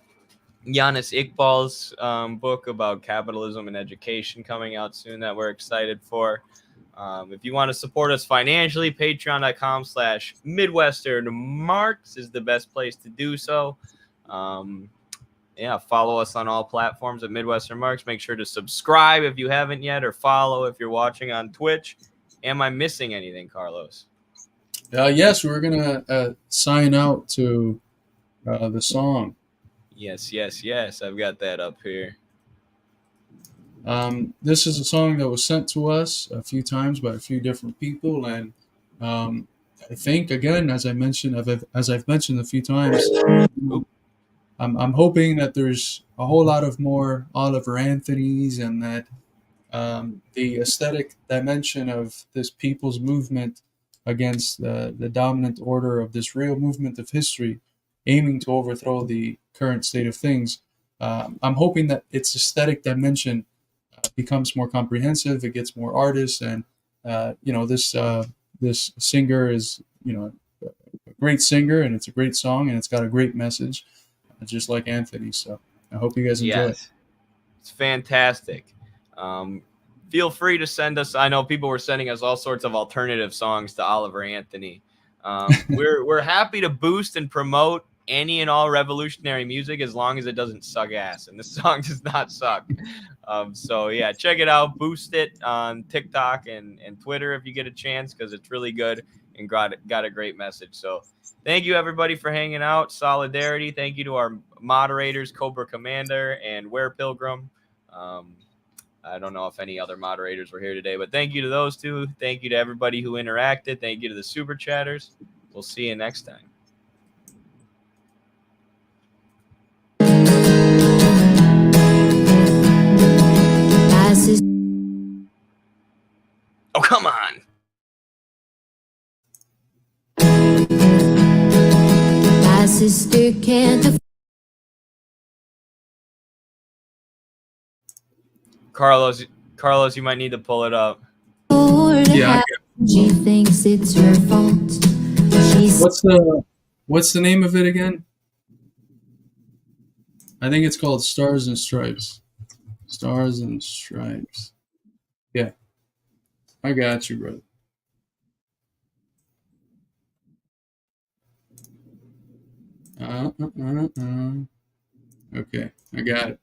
Yanis Iqbal's book about capitalism and education coming out soon that we're excited for. If you want to support us financially, patreon.com/MidwesternMarx is the best place to do so. Follow us on all platforms at Midwestern Marx. Make sure to subscribe if you haven't yet, or follow if you're watching on Twitch. Am I missing anything, Carlos? Yes, we're going to sign out to the song. Yes. I've got that up here. This is a song that was sent to us a few times by a few different people, and I think, again, as I've mentioned a few times, I'm hoping that there's a whole lot of more Oliver Anthony's, and that the aesthetic dimension of this people's movement against the dominant order of this real movement of history, aiming to overthrow the current state of things. I'm hoping that its aesthetic dimension becomes more comprehensive, it gets more artists, and this singer is, a great singer, and it's a great song, and it's got a great message, just like Anthony. So I hope you guys enjoy it. It's fantastic. Feel free to send us. I know people were sending us all sorts of alternative songs to Oliver Anthony. We're happy to boost and promote any and all revolutionary music as long as it doesn't suck ass, and this song does not suck. So yeah, check it out, boost it on TikTok and Twitter if you get a chance, because it's really good and got a great message. So thank you everybody for hanging out. Solidarity. Thank you to our moderators, Cobra Commander and Ware Pilgrim. I don't know if any other moderators were here today, but thank you to those two. Thank you to everybody who interacted. Thank you to the super chatters. We'll see you next time. Oh, come on. My sister can't. Carlos, you might need to pull it up. Yeah. She thinks it's her fault. What's the name of it again? I think it's called Stars and Stripes. Stars and Stripes. Yeah. I got you, brother. Okay, I got it.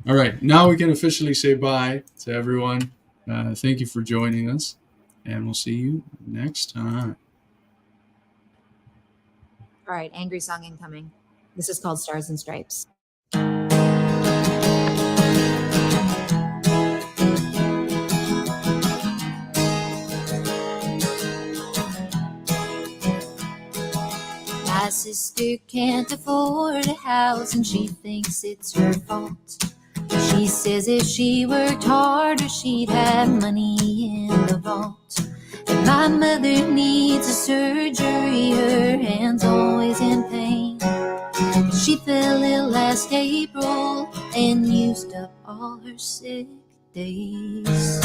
All right, now we can officially say bye to everyone. Thank you for joining us, and we'll see you next time. All right, angry song incoming. This is called Stars and Stripes. My sister can't afford a house and she thinks it's her fault. She says if she worked harder, she'd have money in the vault. And my mother needs a surgery, her hand's always in pain. She fell ill last April and used up all her sick days.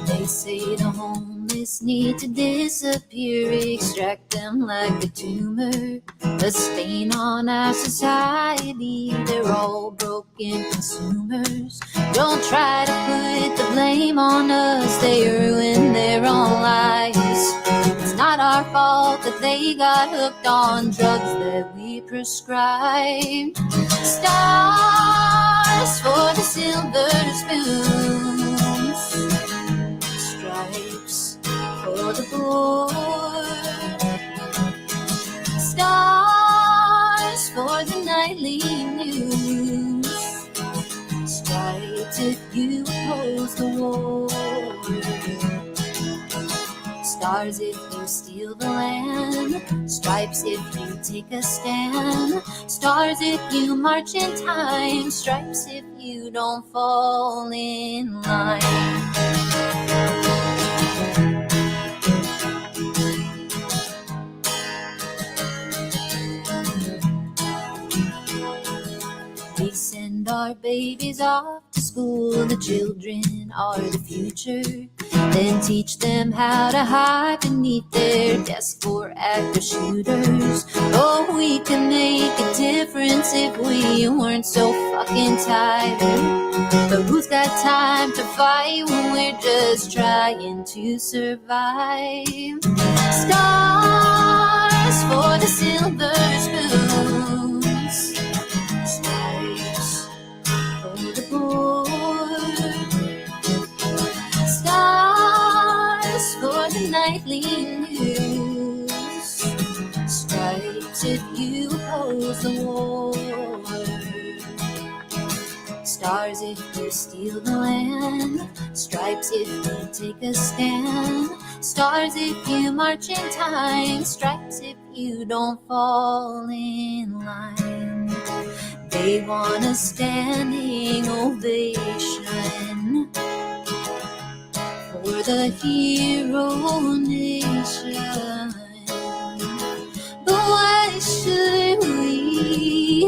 They say the homeless need to disappear, extract them like a tumor, a stain on our society. They're all broken consumers. Don't try to put the blame on us, they ruin their own lives. It's not our fault that they got hooked on drugs that we prescribe. Stars for the silver spoons, stripes for the poor, stars for the nightly news, stripes if you oppose the war, stars if you steal the land, stripes if you take a stand, stars if you march in time, stripes if you don't fall in line. We send our babies off to school, the children are the future. Then teach them how to hide beneath their desk for active shooters. Oh, we could make a difference if we weren't so fucking tired. But who's got time to fight when we're just trying to survive? Stars for the silver spoons, stripes for the poor, stars for the nightly news, stripes if you oppose the war, stars if you steal the land, stripes if you take a stand, stars if you march in time, stripes if you don't fall in line. They want a standing ovation for the hero nation. But why should we,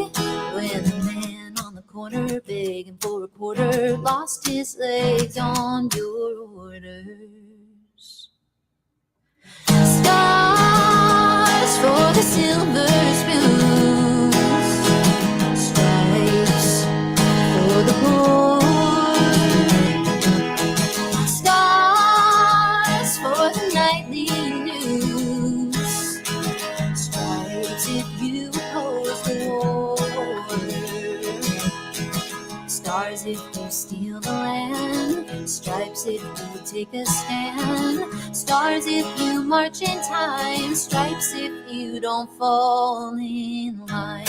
when the man on the corner begging for a quarter lost his legs on your orders? Stars for the silver spoons, stripes for the poor, stars for the nightly news, stripes if you oppose the war, stars if you steal the land, stripes if you take a stand, stars if you march in time, stripes if you don't fall in line.